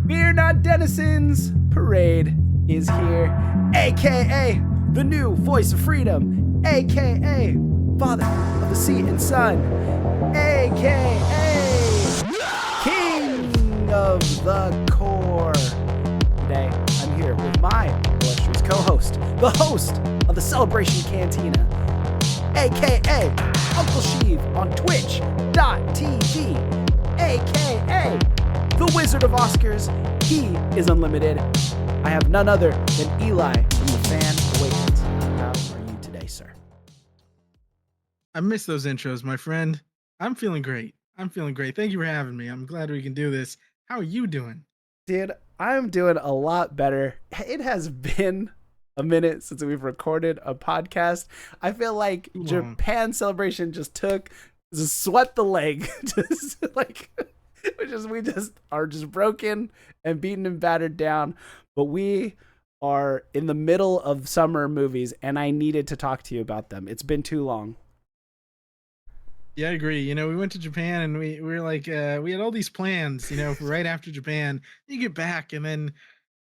Fear Not Denizens Parade is here, aka the new voice of freedom, aka Father of the Sea and Sun, aka King of the Core. Today, I'm here with my illustrious co-host, the host of the Celebration Cantina, aka Uncle Sheev on Twitch.tv, aka the Wizard of Oscars. He is unlimited. I have none other than Eli from the FAN AWAKENS. How are you today, sir? I miss those intros, my friend. I'm feeling great. Thank you for having me. I'm glad we can do this. How are you doing? Dude, I'm doing a lot better. It has been a minute since we've recorded a podcast. I feel like Too long. Japan Celebration just swept the leg. We just are just broken and beaten and battered down. But we are in the middle of summer movies, and I needed to talk to you about them. It's been too long. Yeah, I agree. You know, we went to Japan and we were like, we had all these plans, you know, for right after Japan. You get back and then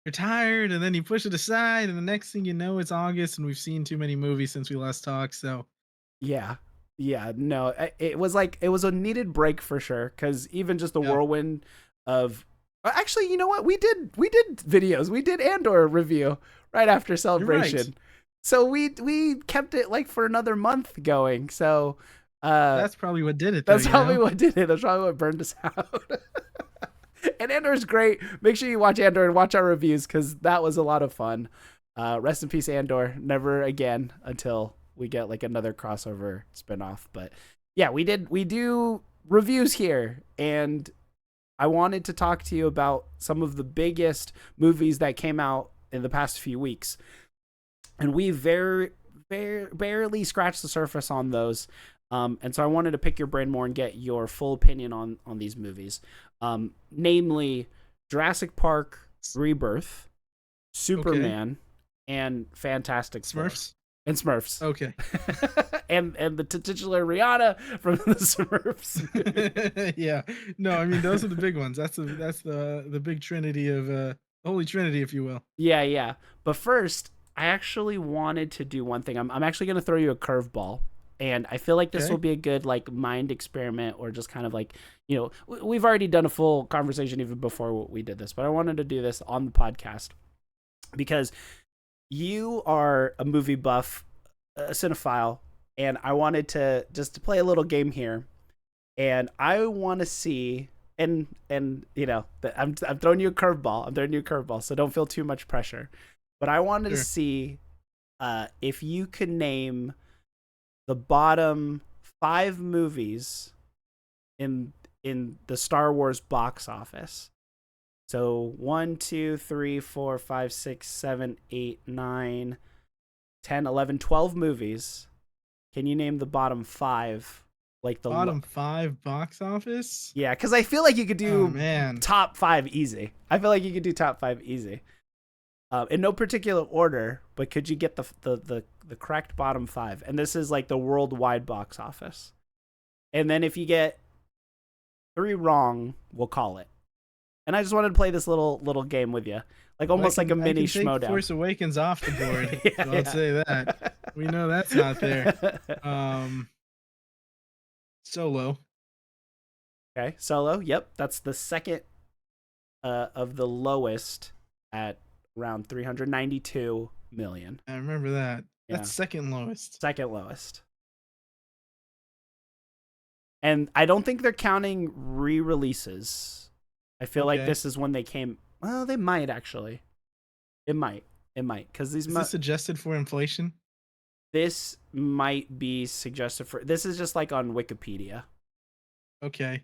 you're tired and then you push it aside. And the next thing you know, it's August and we've seen too many movies since we last talked. So, Yeah. Yeah, no, it was a needed break for sure. Cause even just the whirlwind of, actually, you know what? We did videos. We did Andor review right after Celebration. Right. So we kept it like for another month going. So, that's probably what did it. That's probably what did it. That's probably what burned us out. And Andor's great. Make sure you watch Andor and watch our reviews because that was a lot of fun. Rest in peace, Andor. Never again until we get like another crossover spinoff. But yeah, we do reviews here, and I wanted to talk to you about some of the biggest movies that came out in the past few weeks, and we barely scratched the surface on those. And so I wanted to pick your brain more and get your full opinion on these movies. Namely Jurassic Park Rebirth, Superman, and Fantastic Smurfs. And Smurfs. Okay. and the titular Rihanna from the Smurfs. Yeah. No, I mean those are the big ones. That's the big trinity of holy trinity, if you will. Yeah. But first, I actually wanted to do one thing. I'm actually going to throw you a curveball. And I feel like this will be a good like mind experiment, or just kind of like, you know, we've already done a full conversation even before we did this, but I wanted to do this on the podcast because you are a movie buff, a cinephile, and I wanted to just play a little game here. And I want to see, and you know, I'm throwing you a curveball. So don't feel too much pressure. But I wanted to see if you could name the bottom 5 movies in the Star Wars box office. So 1, 2, 3, 4, 5, 6, 7, 8, 9, 10, 11, 12 movies. Can you name the bottom 5? Like the bottom 5 box office? Yeah, because I feel like you could do top 5 easy. In no particular order, but could you get the correct bottom 5? And this is like the worldwide box office. And then if you get 3 wrong, we'll call it. And I just wanted to play this little game with you, like almost like a mini Schmodown. Force Awakens off the board. So I'll say that. We know that's not there. Solo. Okay, Solo. Yep, that's the second of the lowest at around 392 million. I remember that. That's second lowest. And I don't think they're counting re-releases. I feel like this is when they came. Well, they might actually. It might because these. Is this suggested for inflation? This might be suggested for. This is just like on Wikipedia. Okay.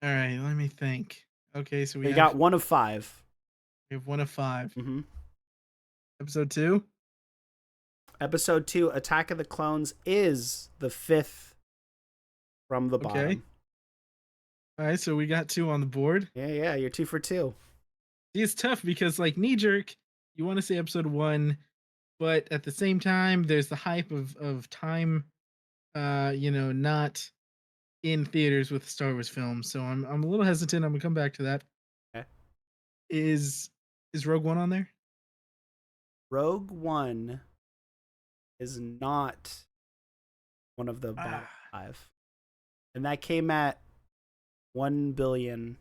All right. Let me think. Okay, so we got 1 of 5. We have 1 of 5. Mm-hmm. Episode 2. Episode 2, Attack of the Clones, is the 5th from the bottom. All right, so we got 2 on the board. Yeah, you're 2 for 2. It's tough because, like, knee jerk, you want to say episode 1, but at the same time, there's the hype of time, you know, not in theaters with Star Wars films. So I'm a little hesitant. I'm gonna come back to that. Okay. Is Rogue One on there? Rogue One is not one of the bottom Ah, 5, and that came at 1 billion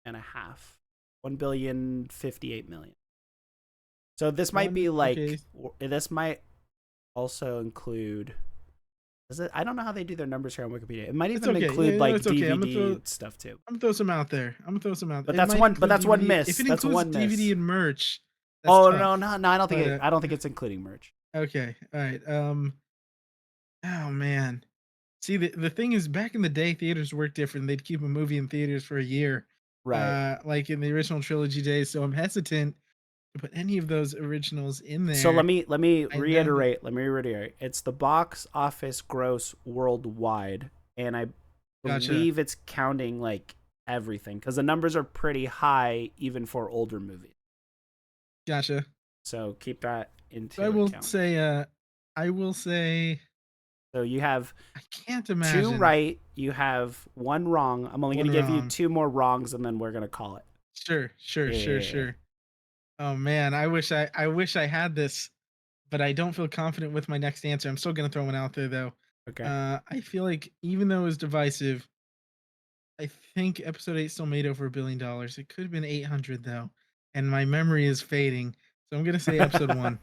and a half, 1,058,000,000. So this might be okay. like, this might also include. Is it? I don't know how they do their numbers here on Wikipedia. It might It's even okay. Yeah, include no, like it's okay. DVD stuff too. I'm gonna throw some out there. I'm gonna throw some out. But It that's might one. But include that's one DVD. If miss. it That's includes one DVD miss. and merch, that's Oh tough. no! I don't think But I don't think it's including merch. okay, all right. Oh man. See, the thing is, back in the day, theaters worked different. They'd keep a movie in theaters for a year, Right. like in the original trilogy days. So I'm hesitant to put any of those originals in So let there. me I know that. reiterate. Let me reiterate. It's the box office gross worldwide, and I Gotcha. believe it's counting like everything because the numbers are pretty high even for older movies. Gotcha. So keep that So I into will account. say, I will say, So you have I can't 2 imagine right. You have 1 wrong. I'm only going one to give you wrong. 2 more wrongs, and then we're going to call it. Sure, sure, sure, Yeah. sure. Oh man, I wish I had this, but I don't feel confident with my next answer. I'm still gonna throw one out there though. Okay. I feel like even though it was divisive, I think episode 8 still made over $1 billion. It could have been 800 though, and my memory is fading. So I'm gonna say episode 1.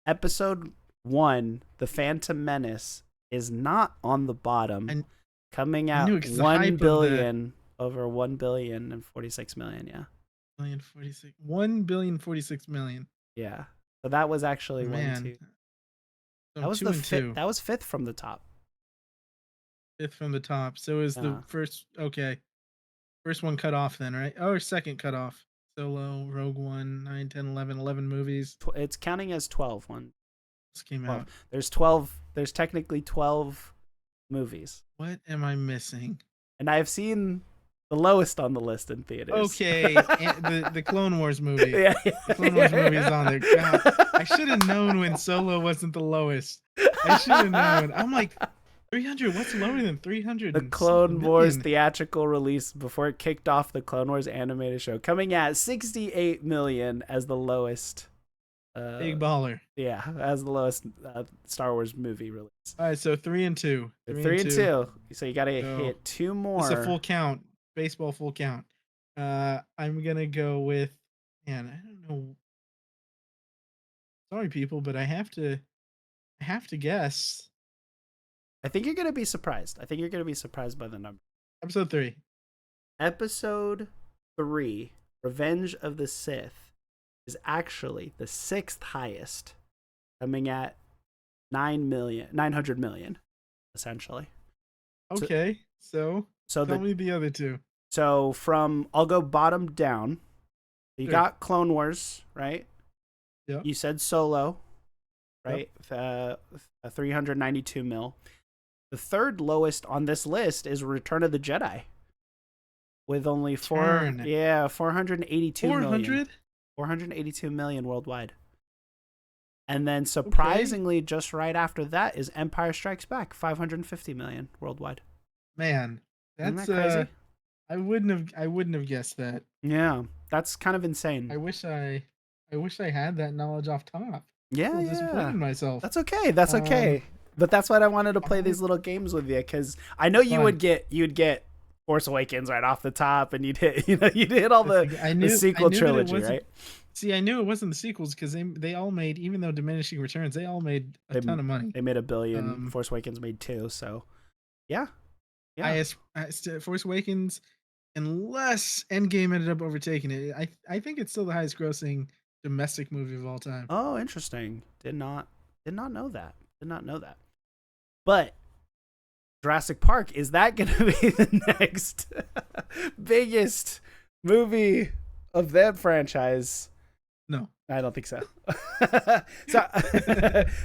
Episode 1, The Phantom Menace, is not on the bottom, And coming I knew at it because the 1 hype of the billion, over 1,046,000,000. Yeah. million 46 1,046,000,000. Yeah. So that was Oh, actually one, man, two. so That I'm was two the and fifth. two, That was fifth from the top. fifth from the top. So is the Yeah. first okay? First one cut off then, right? Oh, or second cut off. Solo, Rogue One, 9, 10, 11, 11 movies. It's counting as 12. This came 12. out. There's 12. There's technically 12 movies. What am I missing? And I've seen the lowest on the list in theaters. Okay, the Clone Wars movie. Yeah. The Clone Wars movie is on there. God, I should have known when Solo wasn't the lowest. I should have known. I'm like, 300. What's lower than 300 The and something Clone Wars million? theatrical release before it kicked off the Clone Wars animated show, coming at 68 million as the lowest. Big baller. Yeah, as the lowest Star Wars movie release. All right, so 3 and 2. 3 and 2. So you got to So hit 2 it's a more. full count. Baseball full count. I'm gonna go with. Man, I don't know. Sorry, people, but I have to. I have to guess. I think you're going to be surprised. I think you're going to be surprised by the number. Episode 3. Episode 3, Revenge of the Sith, is actually the 6th highest, coming at 900 million, essentially. Okay, so tell me the other two. So I'll go bottom down. You Sure. got Clone Wars, right? Yeah. You said Solo, right? Yep. 392 mil. The third lowest on this list is Return of the Jedi, with only 482 million. 482 million worldwide. And then surprisingly, just right after that is Empire Strikes Back, 550 million worldwide. Man, that's Isn't that crazy? I wouldn't have guessed that. Yeah, that's kind of insane. I wish I had that knowledge off top. Yeah, I'm disappointed in myself. That's okay. That's okay. But that's why I wanted to play these little games with you, because I know you'd get Force Awakens right off the top, and you'd hit all the sequel trilogy, right? See, I knew it wasn't the sequels because they all made, even though diminishing returns, they all made a ton of money. They made $1 billion. Force Awakens made 2, so yeah. Force Awakens, unless Endgame ended up overtaking it, I think it's still the highest grossing domestic movie of all time. Oh, interesting. Did not know that. Did not know that. But Jurassic Park, is that going to be the next biggest movie of that franchise? No, I don't think so.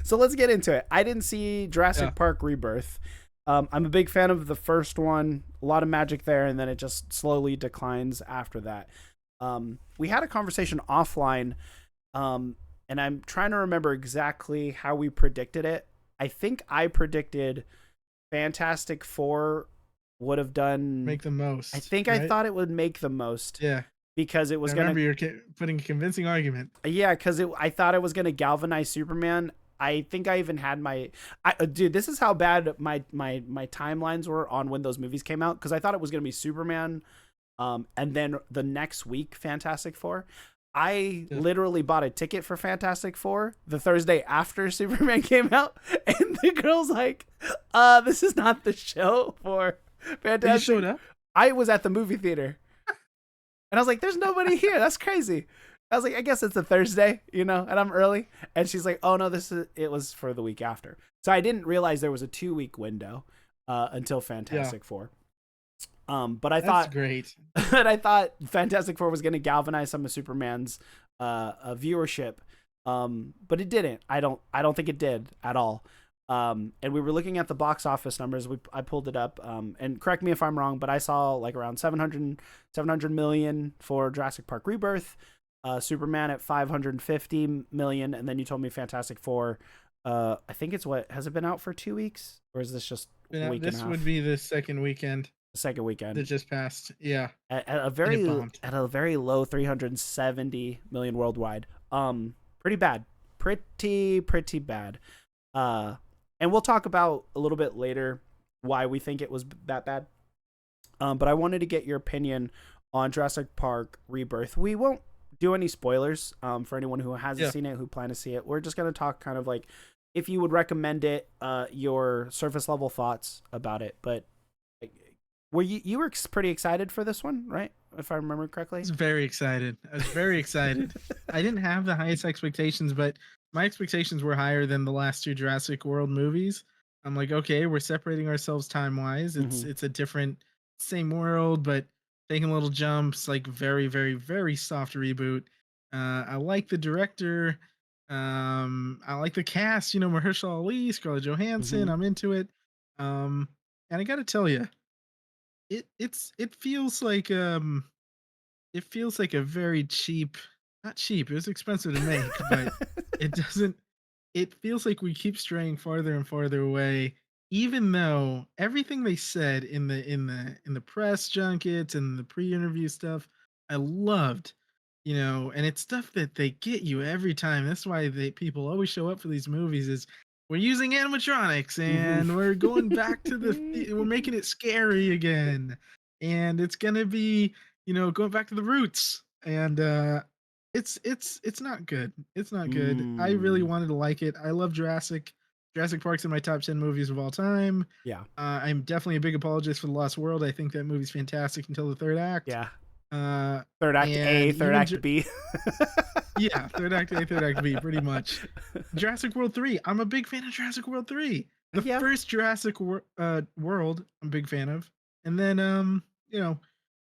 So let's get into it. I didn't see Jurassic Park Rebirth. I'm a big fan of the first one. A lot of magic there, and then it just slowly declines after that. We had a conversation offline, and I'm trying to remember exactly how we predicted it. I think I predicted Fantastic Four would have done... Make the most. I think, right? I thought it would make the most. Yeah. because it I was gonna. remember you're putting a convincing argument. Yeah, because I thought it was gonna galvanize Superman. I think I even had dude. This is how bad my timelines were on when those movies came out. Because I thought it was gonna be Superman, and then the next week Fantastic Four. I Yeah. literally bought a ticket for Fantastic Four the Thursday after Superman came out, and the girl's like, this is not the show for You showed Fantastic." up. I was at the movie theater, and I was like, "There's nobody here. That's crazy." I was like, "I guess it's a Thursday, and I'm early." And she's like, "Oh no, it was for the week after." So I didn't realize there was a 2-week window until Yeah, Fantastic Four. But I that's thought, great. but I thought Fantastic Four was going to galvanize some of Superman's viewership, but it didn't. I don't think it did at all. And we were looking at the box office numbers. I pulled it up, and correct me if I'm wrong, but I saw like around 700 million for Jurassic Park Rebirth, Superman at 550 million, and then you told me Fantastic Four. I think it's what has it been out for 2 weeks, or is this just a week and a This half? would be the second weekend The second that weekend just passed. Yeah, at a and it very bombed. low 370 million worldwide. Pretty bad, pretty bad. Uh, and we'll talk about a little bit later why we think it was that bad. But I wanted to get your opinion on Jurassic Park Rebirth. We won't do any spoilers for anyone who hasn't Yeah. seen it, who plan to see it. We're just going to talk kind of like if you would recommend it, your surface level thoughts about it. But were you were pretty excited for this one, right? If I remember I correctly. was very excited. I was very excited. I didn't have the highest expectations, but my expectations were higher than the last two Jurassic World movies. I'm like, okay, we're separating ourselves time wise. Mm-hmm. It's a different, same world, but taking little jumps. Like very, very, very soft reboot. I like the director. I like the cast. Mahershala Ali, Scarlett Johansson. Mm-hmm. I'm into it. Um, and I got to tell you, it feels like it feels like a very cheap, not cheap, it was expensive to make, but it doesn't it feels like we keep straying farther and farther away, even though everything they said in the press junkets and the pre-interview stuff, I loved, and it's stuff that they get you every time. That's why people always show up for these movies is we're using animatronics and we're going back to we're making it scary again. And it's gonna be, going back to the roots. And it's not good. It's not good. I really Mm, wanted to like it. I love Jurassic. Jurassic Park's in my top 10 movies of all time. yeah. I'm definitely a big apologist for The Lost World. I think that movie's fantastic until the third act. Yeah. Uh, Third act A, and third even act B. yeah, third act A, third act B, pretty much. Jurassic World 3. I'm a big fan of Jurassic World 3. The Yeah. first World, I'm a big fan of. And then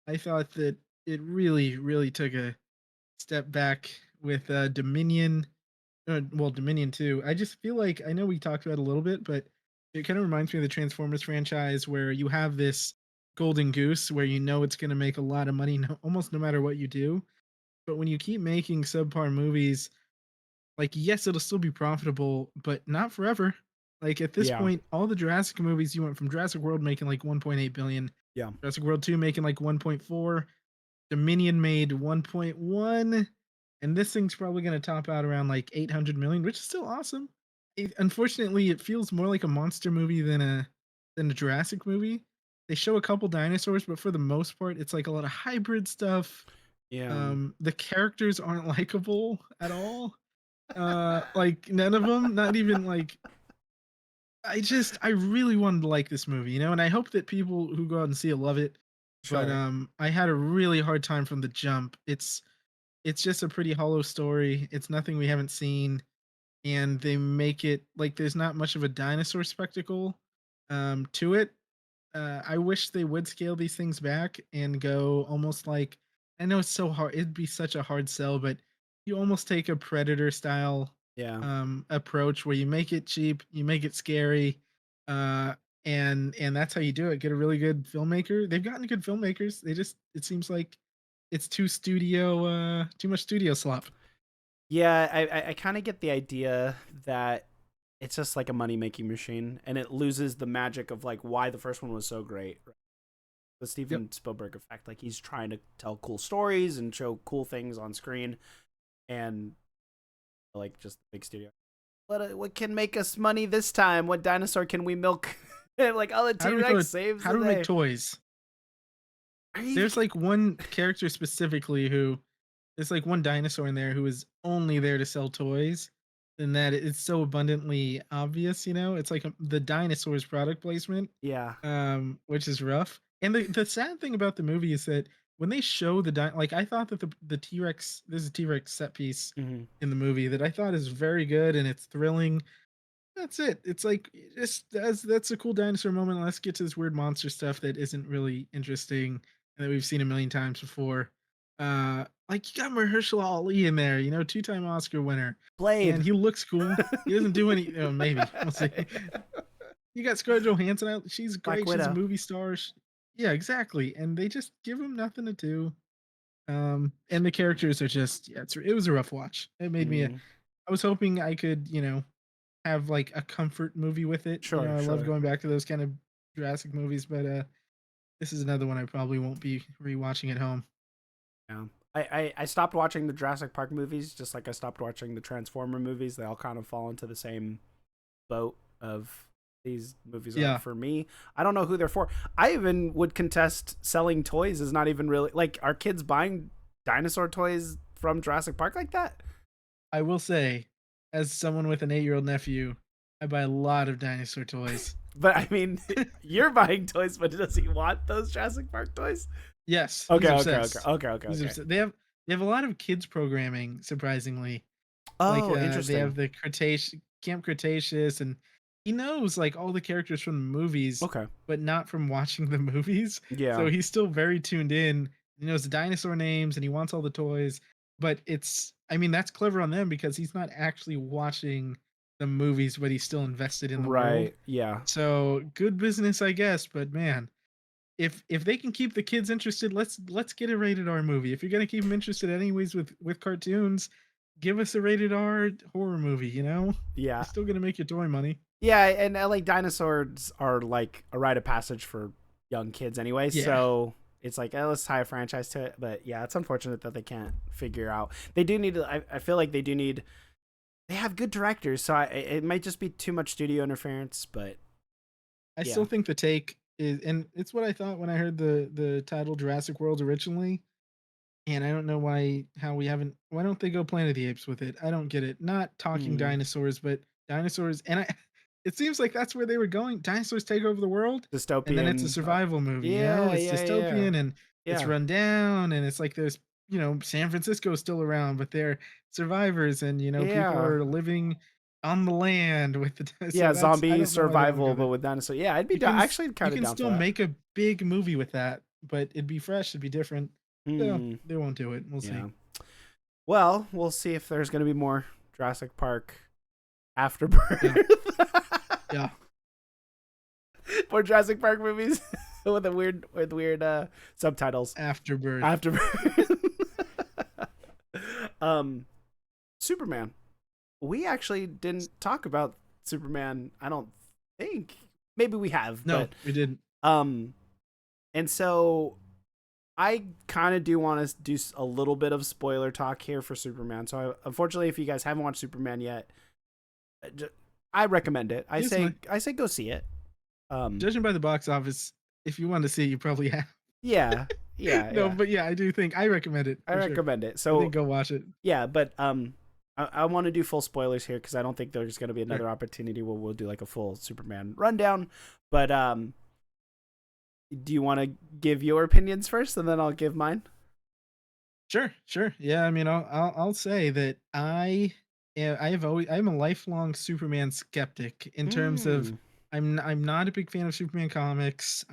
I thought that it really, really took a step back with Dominion. Well, Dominion 2. I just feel like I know we talked about it a little bit, but it kind of reminds me of the Transformers franchise where you have this golden goose where it's going to make a lot of money almost no matter what you do. But when you keep making subpar movies, like yes, it'll still be profitable, but not forever. Like at this Yeah. point, all the Jurassic movies you went from Jurassic World making like 1.8 billion, Yeah. Jurassic World 2 making like 1.4, Dominion made 1.1, and this thing's probably going to top out around like 800 million, which is still awesome. Unfortunately, it feels more like a monster movie than a Jurassic movie. They show a couple dinosaurs, but for the most part, it's like a lot of hybrid stuff. Yeah. The characters aren't likable at all. Like none of them, not even like I really wanted to like this movie, and I hope that people who go out and see it love it. But Sure. I had a really hard time from the jump. It's just a pretty hollow story. It's nothing we haven't seen, and they make it like there's not much of a dinosaur spectacle to it. I wish they would scale these things back and go almost like, I know it's so hard. It'd be such a hard sell, but you almost take a Predator style Yeah. approach where you make it cheap, you make it scary, uh, and that's how you do it. Get a really good filmmaker. They've gotten good filmmakers. It seems like it's too much studio slop. Yeah. I kind of get the idea that it's just like a money making machine, and it loses the magic of like why the first one was so great. the Yep. Steven Spielberg effect. Like he's trying to tell cool stories and show cool things on screen, and like just the big studio. What can make us money this time? What dinosaur can we milk? Like, oh, the How T do we go? Rex saves How the do we make day. toys? Are you There's like one character specifically who there's like one dinosaur in there who is only there to sell toys, and that it's so abundantly obvious. It's like the dinosaur's product placement, Yeah. which is rough. And the sad thing about the movie is that when they show like I thought that the T Rex there's a T Rex set piece Mm-hmm. in the movie that I thought is very good and it's thrilling. That's it. It's like just that's a cool dinosaur moment. Let's get to this weird monster stuff that isn't really interesting and that we've seen a million times before. Like you got Mahershala Ali in there, two-time Oscar winner, and Blade. he looks cool. He doesn't do any. Maybe we'll see. You got Scarlett Johansson out. She's Black great. She's a Widow. movie star. Yeah, exactly. And they just give him nothing to do. And the characters are just yeah. It was a rough watch. It made me. Mm. I was hoping I could have like a comfort movie with it. Sure, I love sure. going back to those kind of Jurassic movies, but this is another one I probably won't be rewatching at home. Yeah. I stopped watching the Jurassic Park movies, just like I stopped watching the Transformer movies. They all kind of fall into the same boat of these movies Yeah. aren't for me. I don't know who they're for. I even would contest selling toys is not even really like, are kids buying dinosaur toys from Jurassic Park like that? I will say, as someone with an 8-year-old nephew, I buy a lot of dinosaur toys. But I mean, you're buying toys, but does he want those Jurassic Park toys? Yes. Okay, He's okay, obsessed. okay. They have a lot of kids programming, surprisingly. Like Oh, they interesting. have the Cretaceous Camp Cretaceous, and he knows like all the characters from the movies, Okay. but not from watching the movies. Yeah. So he's still very tuned in. He knows the dinosaur names and he wants all the toys. But I mean, that's clever on them because he's not actually watching the movies, but he's still invested in the world. Right. Yeah. So good business, I guess. But man, if they can keep the kids interested, let's get a rated R movie. If you're gonna keep them interested anyways with cartoons, give us a rated R horror movie. You're Yeah. still gonna make your toy money. Yeah, and like dinosaurs are like a rite of passage for young kids anyway. Yeah, So it's like, let's tie a franchise to it. But yeah, it's unfortunate that they can't figure out. They do need to. I feel like they do need. They have good directors, so it might just be too much studio interference. But I yeah, still think the take is, and it's what I thought when I heard the title Jurassic World originally. And I don't know how we haven't. Why don't they go Planet of the Apes with it? I don't get it. Not talking mm, dinosaurs, but dinosaurs. And it seems like that's where they were going. Dinosaurs take over the world, and then it's a dystopian. survival movie. Yeah, It's yeah. dystopian and it's Yeah, run down, and it's like there's San Francisco's still around, but they're survivors, and people yeah, are living on the land with the. So yeah. that's I Zombie don't know why they haven't survival, got but it. with dinosaurs. Yeah, I'd be You can actually you kind of can down for still that. make a big movie with that, but it'd be fresh, it'd be different. So Hmm. they won't do it. We'll see. Yeah. Well, we'll see if there's going to be more Jurassic Park Afterbirth. Yeah. Yeah. More Jurassic Park movies with weird subtitles. Afterbirth. Afterbirth. um, Superman. We actually didn't talk about Superman. I don't think. Maybe we have, No, but we didn't. and so I kind of do want to do a little bit of spoiler talk here for Superman. So unfortunately, if you guys haven't watched Superman yet, I recommend it. I say go see it. Judging by the box office, if you want to see it, you probably have. Yeah, No, yeah. but yeah, I do think I recommend it I for sure. recommend it. I So think go watch it. yeah, but I want to do full spoilers here because I don't think there's going to be Sure. another opportunity where we'll do like a full Superman rundown. But do you want to give your opinions first, and then I'll give mine? Sure. Yeah, I mean, I'll say that I'm a lifelong Superman skeptic in terms of Mm, I'm not a big fan of Superman comics.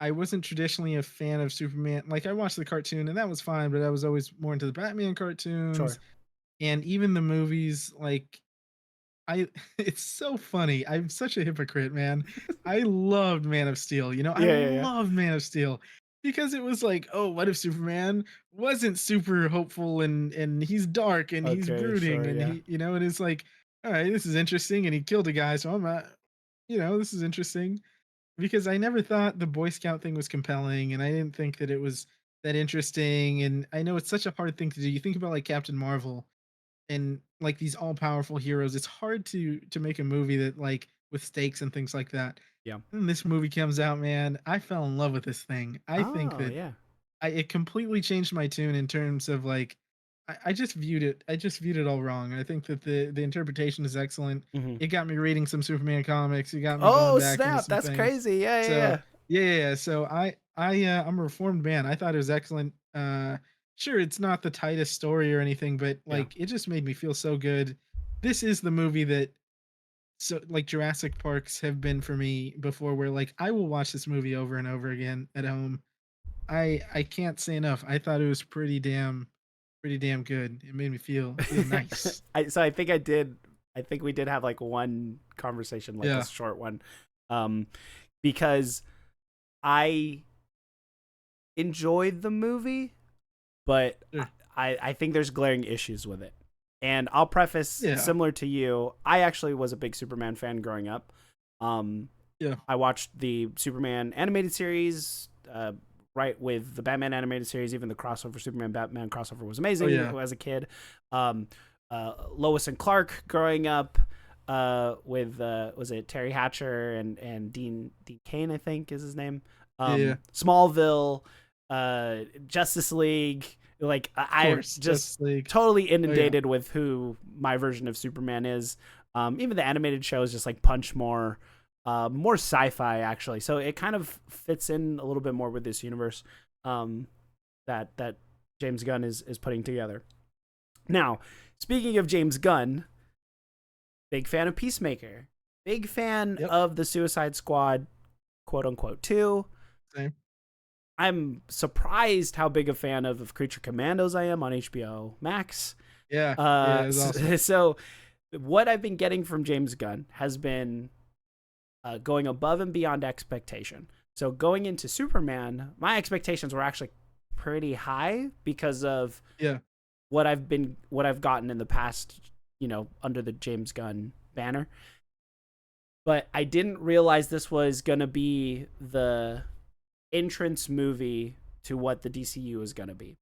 I wasn't traditionally a fan of Superman. Like I watched the cartoon and that was fine, but I was always more into the Batman cartoons sure. and even the movies. Like I, it's so funny. I'm such a hypocrite, man. I loved Man of Steel. I Yeah. love Man of Steel because it was like, oh, what if Superman wasn't super hopeful and he's dark and he's Okay, brooding sure. and Yeah. and it's like, all right, this is interesting and he killed a guy, so I'm not, this is interesting. because I never thought the Boy Scout thing was compelling, and I didn't think that it was that interesting. And I know it's such a hard thing to do. You think about like Captain Marvel and like these all powerful heroes. It's hard to make a movie that like with stakes and things like that. Yeah. And this movie comes out, man. I fell in love with this thing. I think Oh that yeah. it completely changed my tune in terms of like I just viewed it. I just viewed it all wrong. I think that the interpretation is excellent. Hmm. It got me reading some Superman comics. It got me going Oh back into snap! some That's things. crazy. Yeah, yeah, So yeah. yeah. So I'm a reformed man. I thought it was excellent. Sure, it's not the tightest story or anything, but Yeah. like it just made me feel so good. This is the movie that so like Jurassic Parks have been for me before, where like I will watch this movie over and over again at home. I can't say enough. I thought it was pretty damn good. It made me feel nice. So I think I did. I think we did have like one conversation, like a Yeah. short one, um, because I enjoyed the movie, but Sure. I think there's glaring issues with it. And I'll preface, Yeah. similar to you, I actually was a big Superman fan growing up. Yeah. I watched the Superman animated series, right with the Batman animated series. Even the crossover Superman Batman crossover was Oh amazing yeah. as a kid. Um, Lois and Clark growing up with was it Terry Hatcher and Dean Cain, I think is his name. Yeah. Smallville, Justice League. Like Of I course. just Justice League. totally Oh yeah. inundated with who my version of Superman is. Even the animated shows just like punch more sci-fi actually. So it kind of fits in a little bit more with this universe that James Gunn is putting together. Now, speaking of James Gunn, big fan of Peacemaker, big fan Yep. of the Suicide Squad, quote unquote, 2. Same. I'm surprised how big a fan of Creature Commandos I am on HBO Max. Yeah. Yeah. It was awesome. So what I've been getting from James Gunn has been going above and beyond expectation. So going into Superman, my expectations were actually pretty high because of Yeah. what I've gotten in the past, under the James Gunn banner. But I didn't realize this was going to be the entrance movie to what the DCU is going to be.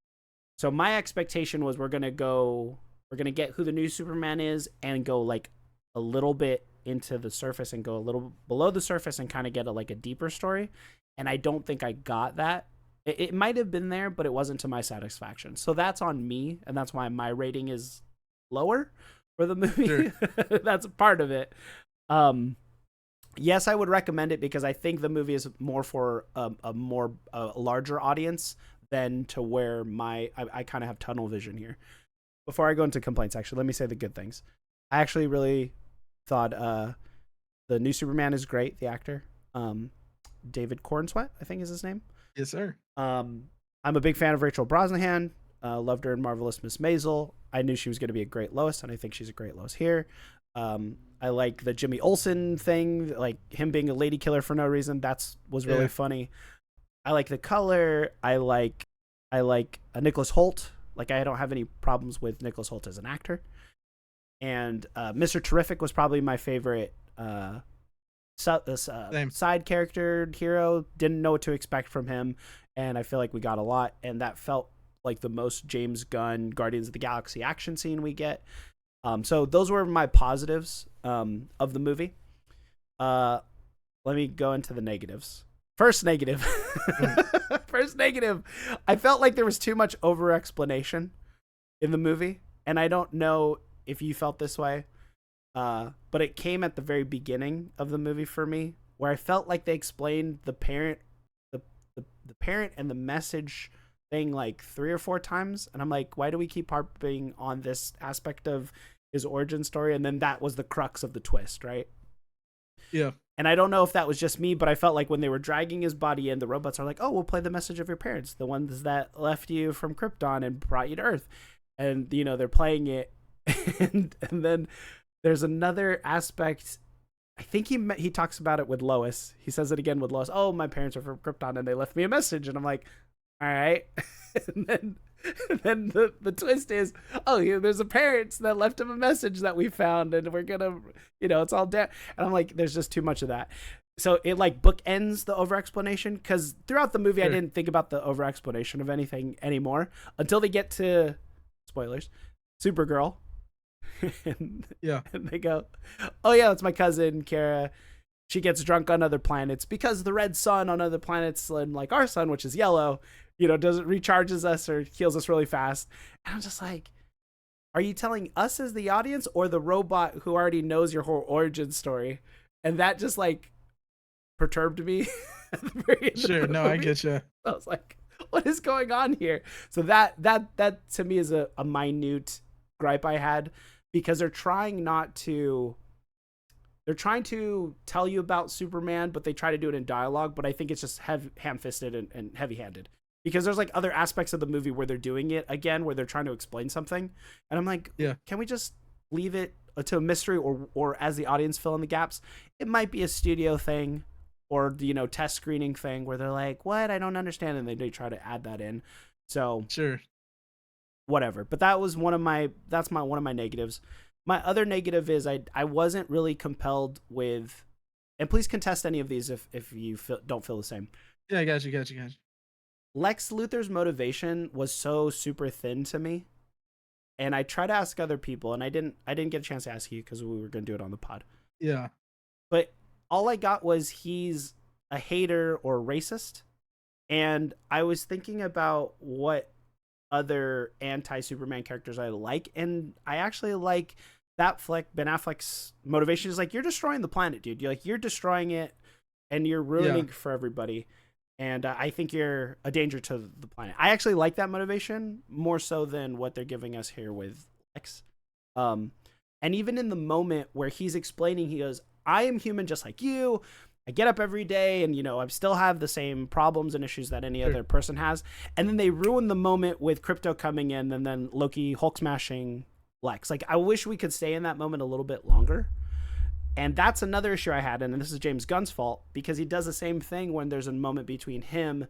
So my expectation was we're going to get who the new Superman is and go like a little bit into the surface and go a little below the surface and kind of get a deeper story. And I don't think I got that. It might have been there, but it wasn't to my satisfaction. So that's on me, and that's why my rating is lower for the movie. Sure. That's part of it. Yes, I would recommend it because I think the movie is more for a larger audience than to where I kind of have tunnel vision here. Before I go into complaints, actually, let me say the good things. I actually really thought the new Superman is great. The actor, David Cornsweet, I think is his name. Yes, sir. I'm a big fan of Rachel Brosnahan. Loved her in Marvelous Miss Maisel. I knew she was going to be a great Lois, and I think she's a great Lois here. I like the Jimmy Olsen thing, like him being a lady killer for no reason. Was really funny. I like the color. I like Nicholas Hoult. Like I don't have any problems with Nicholas Hoult as an actor. And Mr. Terrific was probably my favorite side character hero. Didn't know what to expect from him, and I feel like we got a lot, and that felt like the most James Gunn Guardians of the Galaxy action scene we get. So those were my positives of the movie. Let me go into the negatives. First negative. First negative. I felt like there was too much over explanation in the movie, and I don't know if you felt this way. But it came at the very beginning of the movie for me, where I felt like they explained the parent and the message thing like 3 or 4 times, and I'm like, why do we keep harping on this aspect of his origin story? And then that was the crux of the twist, right? Yeah. And I don't know if that was just me, but I felt like when they were dragging his body in, the robots are like, oh, we'll play the message of your parents, the ones that left you from Krypton and brought you to Earth. And, they're playing it. and then there's another aspect. I think he talks about it with Lois. He says it again with Lois. Oh, my parents are from Krypton and they left me a message. And I'm like, all right. and then the twist is, oh, there's a parents that left him a message that we found, and we're gonna, it's all dead. And I'm like, there's just too much of that. so it like bookends the over explanation, because throughout the movie I Sure. didn't think about the over explanation of anything anymore until they get to, spoilers, Supergirl. and, Yeah. and they go, oh yeah, that's my cousin Kara. She gets drunk on other planets because the red sun on other planets, and like our sun, which is yellow, doesn't recharges us or heals us really fast. And I'm just like, are you telling us as the audience or the robot who already knows your whole origin story? And that just like perturbed me at the very end Sure. of the No, I movie. get you. I was like, what is going on here? So that to me is a minute gripe I had, because they're trying to tell you about Superman, but they try to do it in dialogue. But I think it's just ham-fisted and heavy-handed, because there's like other aspects of the movie where they're doing it again, where they're trying to explain something, and I'm like, Yeah. can we just leave it to a mystery, or as the audience fill in the gaps? It might be a studio thing, or test screening thing where they're like, what, I don't understand, and they try to add that in. So Sure. whatever. But that was one of my negatives. My other negative is I wasn't really compelled with, and please contest any of these if you don't feel the same. Yeah, I got you. Got you. Got you. Lex Luthor's motivation was so super thin to me, and I try to ask other people, and I didn't get a chance to ask you because we were going to do it on the pod. Yeah. But all I got was he's a hater or racist, and I was thinking about what other anti-Superman characters I like, and I actually like Ben Affleck's motivation is like, you're destroying the planet, dude. You're destroying it, and you're ruining for everybody. And I think you're a danger to the planet. I actually like that motivation more so than what they're giving us here with Lex. And even in the moment where he's explaining, he goes, I am human just like you. I get up every day and, I still have the same problems and issues that any other person has. And then they ruin the moment with Crypto coming in and then Loki Hulk smashing Lex. Like, I wish we could stay in that moment a little bit longer. And that's another issue I had. And this is James Gunn's fault, because he does the same thing when there's a moment between him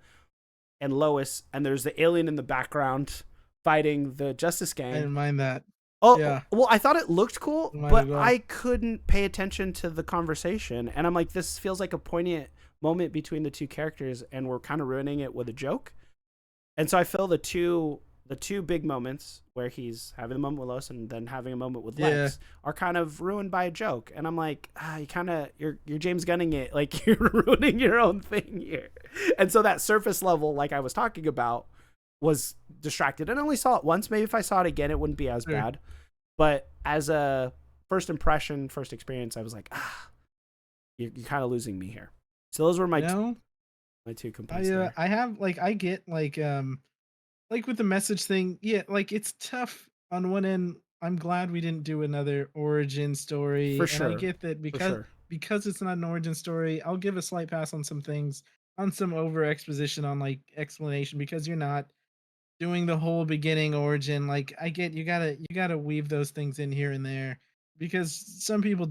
and Lois and there's the alien in the background fighting the Justice Gang. I didn't mind that. Oh, yeah. Well, I thought it looked cool, but I couldn't pay attention to the conversation. And I'm like, this feels like a poignant moment between the two characters, and we're kind of ruining it with a joke. And so I feel the two big moments where he's having a moment with Lois and then having a moment with Lex are kind of ruined by a joke. And I'm like, you're James Gunning it. Like, you're ruining your own thing here. And so that surface level, like I was talking about, was distracted. And I only saw it once. Maybe if I saw it again, it wouldn't be as bad. But as a first experience, I was like, you're kind of losing me here. So those were my two complaints. I have I get with the message thing. Yeah, it's tough on one end. I'm glad we didn't do another origin story. For sure. And I get that because it's not an origin story, I'll give a slight pass on some things, on some over exposition, on explanation, because you're not doing the whole beginning origin. I get you gotta weave those things in here and there, because some people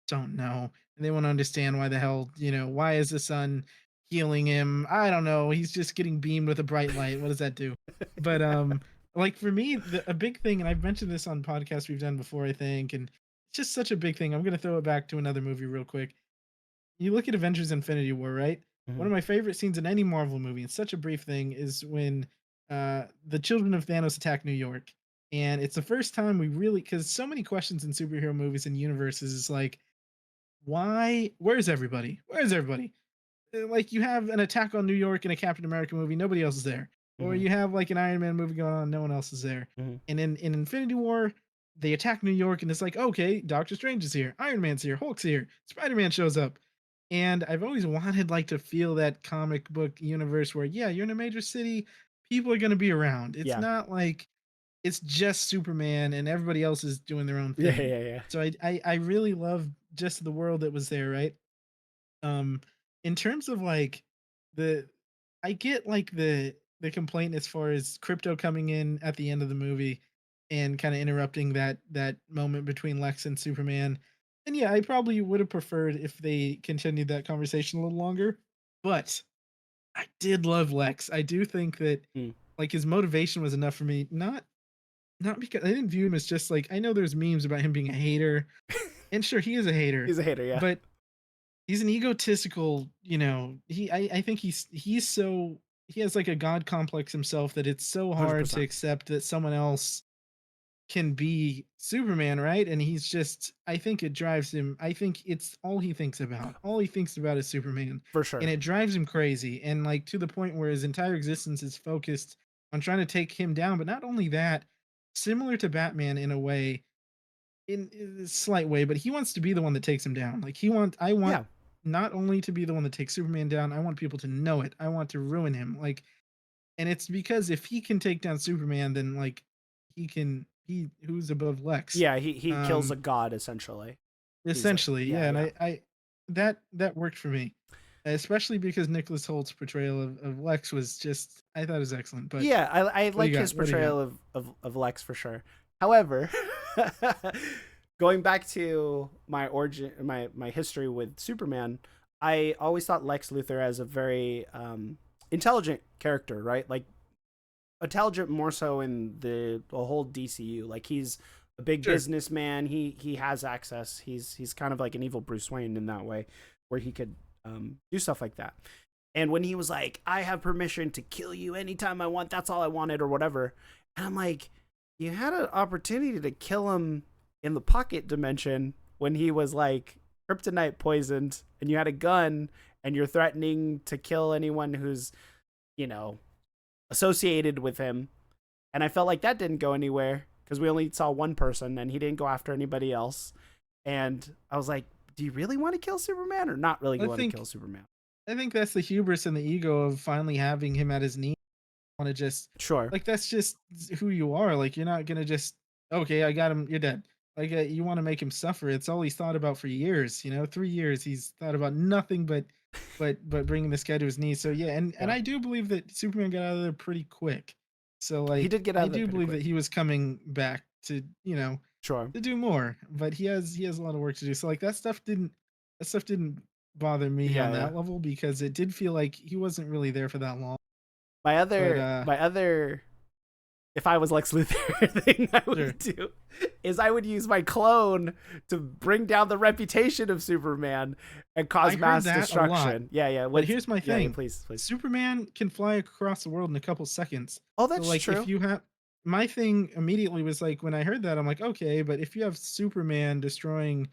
don't know and they want to understand why the hell, why is the sun healing him? I don't know. He's just getting beamed with a bright light. What does that do? But for me, a big thing, and I've mentioned this on podcasts we've done before, I think, and it's just such a big thing. I'm gonna throw it back to another movie real quick. You look at Avengers Infinity War, right? Mm-hmm. One of my favorite scenes in any Marvel movie, it's such a brief thing, is when the children of Thanos attack New York. And it's the first time we really, because so many questions in superhero movies and universes is like, why? Where's everybody? Where's everybody? Like, you have an attack on New York in a Captain America movie, nobody else is there. Or you have an Iron Man movie going on, no one else is there. And in Infinity War, they attack New York, and it's like, okay, Doctor Strange is here, Iron Man's here, Hulk's here, Spider-Man shows up. And I've always wanted to feel that comic book universe where, yeah, you're in a major city, people are going to be around. It's not like it's just Superman and everybody else is doing their own thing. Yeah. So I really love just the world that was there, right? In terms of the I get the complaint as far as Crypto coming in at the end of the movie and kind of interrupting that moment between Lex and Superman. And yeah, I probably would have preferred if they continued that conversation a little longer. But I did love Lex. I do think that his motivation was enough for me. Not because I didn't view him as just I know there's memes about him being a hater. And sure, he is a hater. He's a hater, yeah. But he's an egotistical, I think he's so he has like a god complex himself that it's so hard to 100%. accept that someone else can be Superman, right? And he's just I think it drives him. I think it's all he thinks about. All he thinks about is Superman. For And sure. it drives him crazy. And like to the point where his entire existence is focused on trying to take him down. But not only that, similar to Batman in a way, in a slight way, but he wants to be the one that takes him down. Like I want Yeah. not only to be the one that takes Superman down, I want people to know it. I want to ruin him. Like and it's because if he can take down Superman, then like he who's above Lex. Yeah, he kills a Um god essentially. He's like, Essentially, yeah, yeah, and yeah. I that worked for me. Especially because Nicholas Holt's portrayal of Lex was just I thought it was excellent. But Yeah, I what do you like his got? What do you got? portrayal of Lex for sure. However, going back to my origin, my history with Superman, I always thought Lex Luthor as a very intelligent character, right? Like intelligent more so in the whole DCU. Like he's a big Sure. businessman. He has access. He's kind of like an evil Bruce Wayne in that way, where he could do stuff like that. And when he was like, I have permission to kill you anytime I want, that's all I wanted, or whatever. And I'm like, you had an opportunity to kill him in the pocket dimension when he was like kryptonite poisoned, and you had a gun, and you're threatening to kill anyone who's, you know, associated with him. And I felt like that didn't go anywhere because we only saw one person and he didn't go after anybody else. And I was like, do you really want to kill Superman or not really I want to think kill Superman? I think that's the hubris and the ego of finally having him at his knee. Want to just Sure. like that's just who you are. Like you're not gonna just okay, I got him. You're dead. Like you want to make him suffer. It's all he's thought about for years. 3 years he's thought about nothing but bringing this guy to his knees. So yeah, and Yeah. I do believe that Superman got out of there pretty quick. So He like did get out I of there do pretty believe quick. that he was coming back to Sure. to do more, but he has a lot of work to do. So like that stuff didn't bother me Yeah, on yeah. that level because it did feel like he wasn't really there for that long. My But other if I was Lex Luthor thing I sure. would do is I would use my clone to bring down the reputation of Superman and I cause heard mass that a lot. destruction. Yeah, yeah. But What's here's my yeah, yeah, thing. please, please. Superman can fly across the world in a couple seconds. Oh, So that's like if true. you have my thing immediately was like when I heard that I'm like, okay, but if you have Superman destroying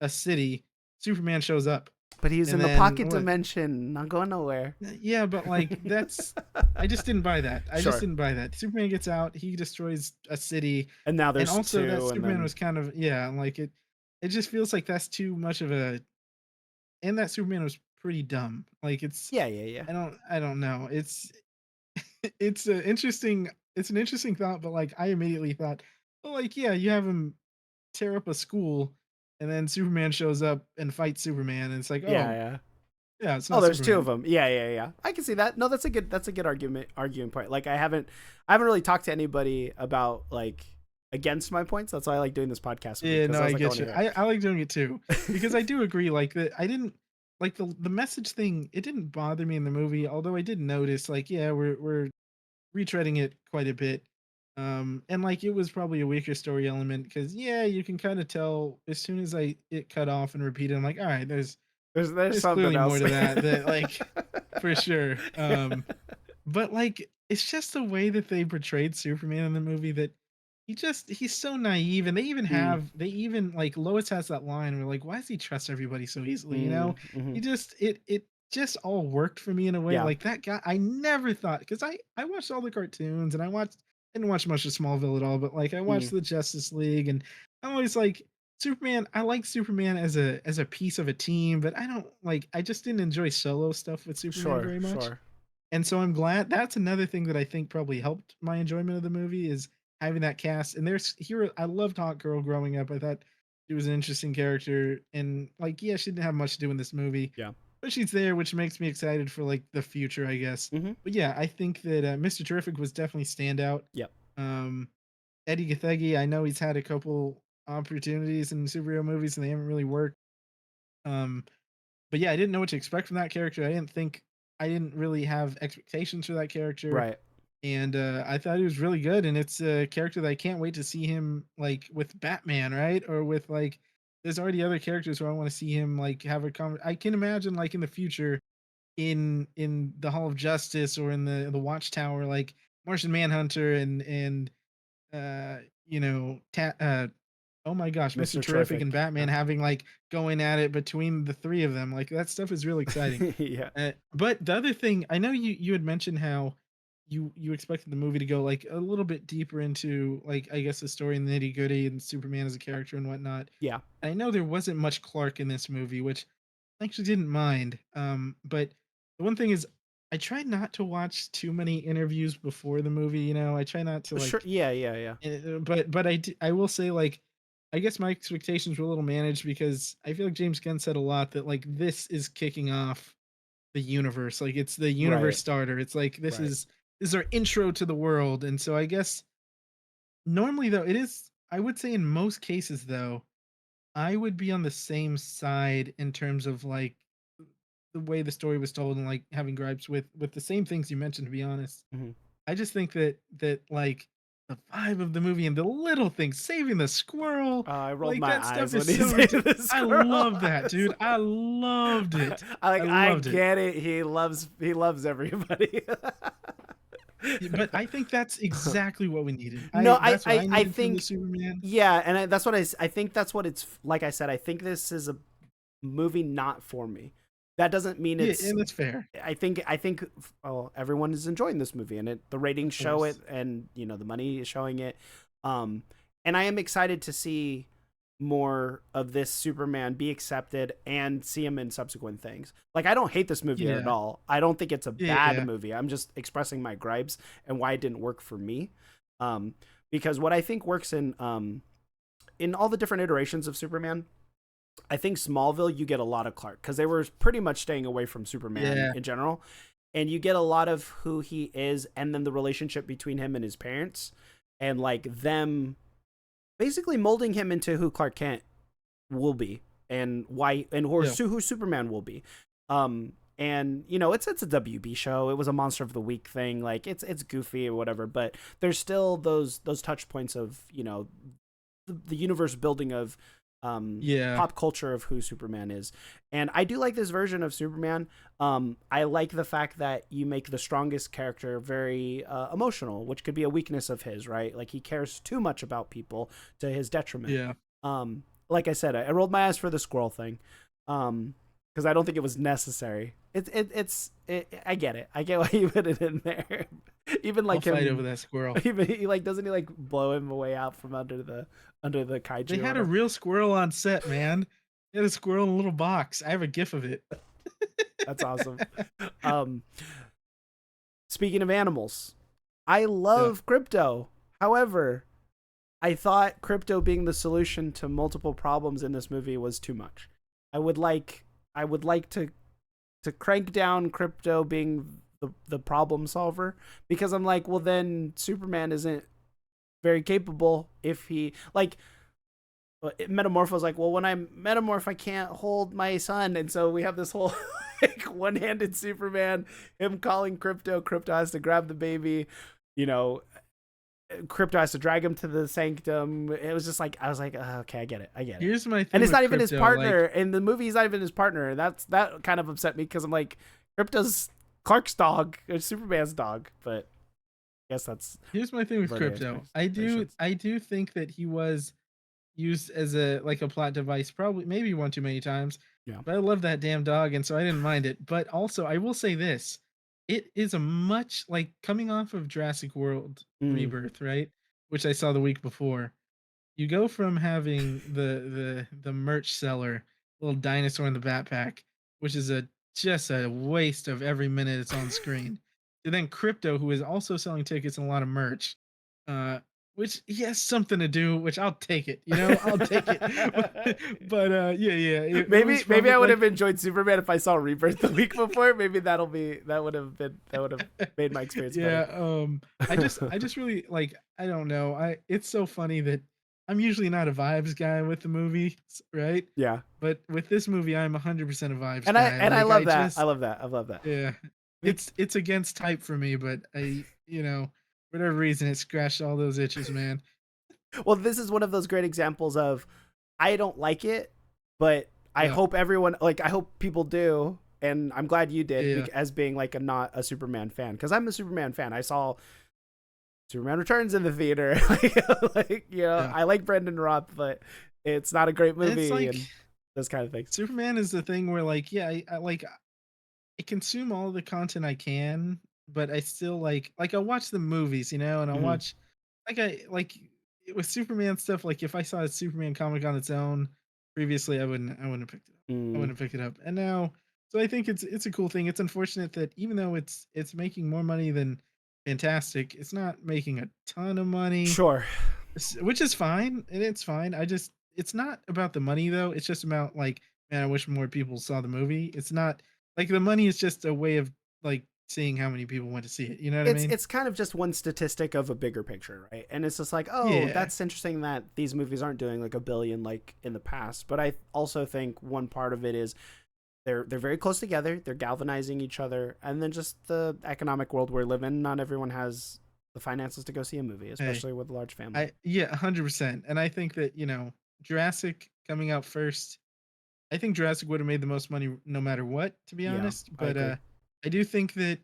a city, Superman shows up. But he's And in the then pocket what dimension, not going nowhere. yeah, but like that's I just didn't buy that. I just Sure. didn't buy that. Superman gets out, he destroys a city, And now and there's also that two, and Superman then was kind of yeah, like it just feels like that's too much of a and that Superman was pretty dumb. Like it's yeah, yeah, yeah, I don't know. It's a interesting it's an interesting thought, but like I immediately thought, well, like yeah, you have him tear up a school, and then Superman shows up and fights Superman, and it's like, yeah, oh yeah. yeah, it's Oh, not there's two of Superman. them. Yeah, yeah, yeah. I can see that. No, that's a good arguing point. Like I haven't really talked to anybody about like against my points. That's why I like doing this podcast with you Yeah, because no, I was I like, I get want to you. hear I like doing it too because I do agree. Like that, I didn't like the message thing. It didn't bother me in the movie, although I did notice, like, yeah, we're retreading it quite a bit. And like it was probably a weaker story element because yeah, you can kind of tell as soon as it cut off and repeated. I'm like, all right, there's there's something clearly more else. to that like for sure. But like it's just the way that they portrayed Superman in the movie that he's so naive, and mm, they even like Lois has that line where like, why does he trust everybody so easily? mm-hmm. He just it just all worked for me in a way. Yeah. Like that guy, I never thought because I watched all the cartoons and didn't watch much of Smallville at all, but like I watched Mm, the Justice League, and I'm always like Superman. I like Superman as a piece of a team, but I don't like. I just didn't enjoy solo stuff with Superman sure, very much. sure. And so I'm glad that's another thing that I think probably helped my enjoyment of the movie is having that cast. And there's here I loved Hawk Girl growing up. I thought she was an interesting character. And like, yeah, she didn't have much to do in this movie, Yeah. but she's there, which makes me excited for like the future, I guess. Mm-hmm. But yeah, I think that Mr. Terrific was definitely standout. Yep. Um, Eddie Gathegi, I know he's had a couple opportunities in superhero movies and they haven't really worked. Um, but yeah, I didn't know what to expect from that character. I didn't really have expectations for that character, Right. and I thought he was really good. And it's a character that I can't wait to see him like with Batman, right? Or with like there's already other characters who I want to see him like have a I can imagine like in the future in the Hall of Justice or in the Watchtower, like Martian Manhunter and you know, oh my gosh, Mr. Mr. Terrific and Terrific. Batman having like going at it between the three of them. Like that stuff is really exciting. Yeah. But the other thing, I know you had mentioned how you expected the movie to go like a little bit deeper into like I guess the story and the nitty gritty and Superman as a character and whatnot. Yeah. I know there wasn't much Clark in this movie, which I actually didn't mind. But the one thing is, I try not to watch too many interviews before the movie. You know, I try not to Sure. like. Yeah. Yeah. Yeah. But I will say like, I guess my expectations were a little managed because I feel like James Gunn said a lot that like this is kicking off the universe. Like it's the universe Right. starter. It's like Right. this is our intro to the world. And so I guess normally though it is. I would say in most cases though I would be on the same side in terms of, like, the way the story was told and, like, having gripes with the same things you mentioned, to be honest. Hmm. I just think like, the vibe of the movie and the little things, saving the squirrel, I rolled like, my that stuff eyes when is he so said ridiculous. the I squirrel. love that, dude. I loved it. I I loved it. get it. He loves everybody. But I think that's exactly what we needed. No, That's what I I needed from the think, Superman. yeah, and that's what I think that's what it's like. I said, I think this is a movie not for me. That doesn't mean Yeah, it's. and that's fair, I think well, everyone is enjoying this movie, and the ratings of show it, course. and the money is showing it. Um, and I am excited to see more of this Superman be accepted and see him in subsequent things. Like, I don't hate this movie at Yeah. all. I don't think it's a bad Yeah. movie. I'm just expressing my gripes and why it didn't work for me. Um, because what I think works in all the different iterations of Superman, I think Smallville you get a lot of Clark because they were pretty much staying away from Superman Yeah. in general, and you get a lot of who he is, and then the relationship between him and his parents, and like them basically molding him into who Clark Kent will be, and why, and Yeah. who Superman will be. And it's a WB show. It was a Monster of the Week thing. Like it's goofy or whatever, but there's still those touch points of the universe building of Yeah. pop culture of who Superman is. And I do like this version of Superman. I like the fact that you make the strongest character very emotional, which could be a weakness of his, right? Like he cares too much about people to his detriment. Yeah. Like I said, I rolled my eyes for the squirrel thing. Because I don't think it was necessary. I get it. I get why you put it in there. Even I'll like fight over him, that squirrel. even he like doesn't he like blow him away out from under the They kaiju or had a whatever. real squirrel on set, man. They had a squirrel in a little box. I have a gif of it. That's awesome. Um, Speaking of animals, I Yeah. love crypto. However, I thought crypto being the solution to multiple problems in this movie was too much. I would like to crank down crypto being the problem solver, because I'm like, well, then Superman isn't very capable if he like Metamorpho's like, well, when I metamorph, I can't hold my son, and so we have this whole like one-handed Superman. Him calling Crypto has to grab the baby. You know, Crypto has to drag him to the sanctum. It was just like I was like, okay, I get it. Here's my And thing it's with not even his crypto. partner Like, in the movie. He's not even his partner. That kind of upset me because I'm like, Crypto's Clark's dog or Superman's dog, but I guess that's here's my thing with learning crypto. expectations. I do think that he was used as a like a plot device, probably maybe one too many times. Yeah. But I love that damn dog, and so I didn't mind it. But also, I will say this: it is a much like coming off of Jurassic World Mm. Rebirth, right? Which I saw the week before. You go from having the merch seller, little dinosaur in the backpack, which is a just a waste of every minute it's on screen, to then Crypto, who is also selling tickets and a lot of merch, uh, which he has something to do, which I'll take it, you know, I'll take it. But yeah, it was Maybe probably I would like have enjoyed Superman if I saw Rebirth the week before. Maybe that would have made my experience yeah, better. I just really like I don't know. It's so funny that I'm usually not a vibes guy with the movies, right? Yeah. But with this movie, I'm 100% a vibes And I guy. and I Like love I that. just I love that. yeah. It's against type for me, but you know, for whatever reason it scratched all those itches, man. Well, this is one of those great examples of I don't like it, but I Yeah. hope everyone I hope people do, and I'm glad you did Yeah. as being like a not a Superman fan, because I'm a Superman fan. I saw Superman Returns in the theater. Yeah. I like Brendan Roth, but it's not a great And it's movie like and those kind of things. Superman is the thing where like, yeah, I consume all the content I can, but I still I'll watch the movies, and I'll Hmm. watch with Superman stuff. Like if I saw a Superman comic on its own previously, I wouldn't have picked it up. I Mm. wouldn't have picked it up. And now, so I think it's a cool thing. It's unfortunate that even though it's making more money than Fantastic, it's not making a ton of money, Sure. which is fine, and it's fine. It's not about the money though. It's just about like, man, I wish more people saw the movie. It's not like the money is just a way of like seeing how many people went to see it. You know what I mean? It's kind of just one statistic of a bigger picture, right? And it's just like, oh, Yeah. that's interesting that these movies aren't doing like a billion like in the past. But I also think one part of it is they're very close together. They're galvanizing each other, and then just the economic world we live in. Not everyone has the finances to go see a movie, Hey, especially with a large family. yeah, 100%. And I think that Jurassic coming out first. I think Jurassic would have made the most money no matter what, to be Yeah, honest. I But agree. I do think that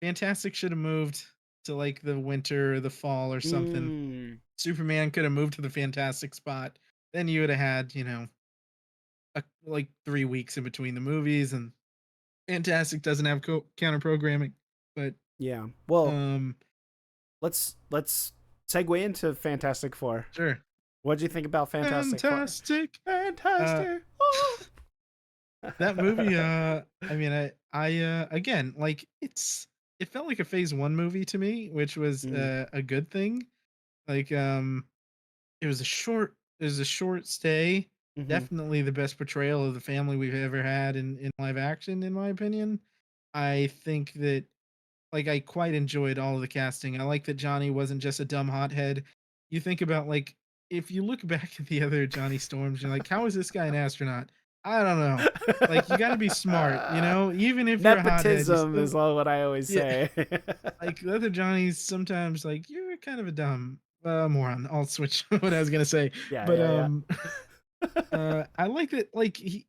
Fantastic should have moved to like the winter or the fall or something. Mm, Superman could have moved to the Fantastic spot. Then you would have had, like 3 weeks in between the movies, and Fantastic doesn't have counter programming. But yeah. Well, um, let's segue into Fantastic Four. sure, What did you think about Fantastic Four? Fantastic. Uh, Fantastic. Oh. that movie. I mean, again, like it felt like a Phase One movie to me, which was Mm, a good thing. Like, it was a short stay. mm-hmm. Definitely the best portrayal of the family we've ever had in live action, in my opinion. I think that like I quite enjoyed all of the casting. I like that Johnny wasn't just a dumb hothead. You think about like if you look back at the other Johnny Storms, you're like, how is this guy an astronaut? I don't know. Like you got to be smart, Even if you're a hothead, you Nepotism still is all what I always yeah. say. Like the other Johnny's sometimes like you're kind of a dumb moron. I'll switch what I was gonna say, Yeah, but yeah, I like that. Like he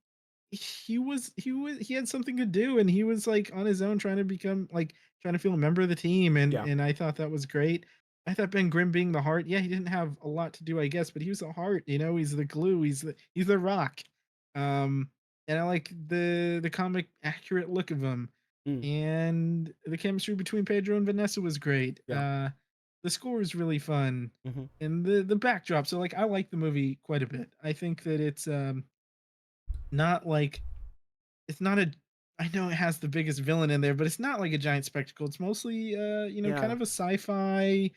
had something to do, and he was like on his own trying to become like trying to feel a member of the team, and yeah. I thought that was great. I thought Ben Grimm being the heart, yeah, he didn't have a lot to do, I guess, but he was the heart. He's the glue. He's the rock. Um, and I like the comic accurate look of him, Mm, and the chemistry between Pedro and Vanessa was great. yeah. The score was really fun, Hmm. and the backdrop. So like, I like the movie quite a bit. I think that it's not like it's not a I know it has the biggest villain in there, but it's not like a giant spectacle. It's mostly kind Yeah. of a sci-fi,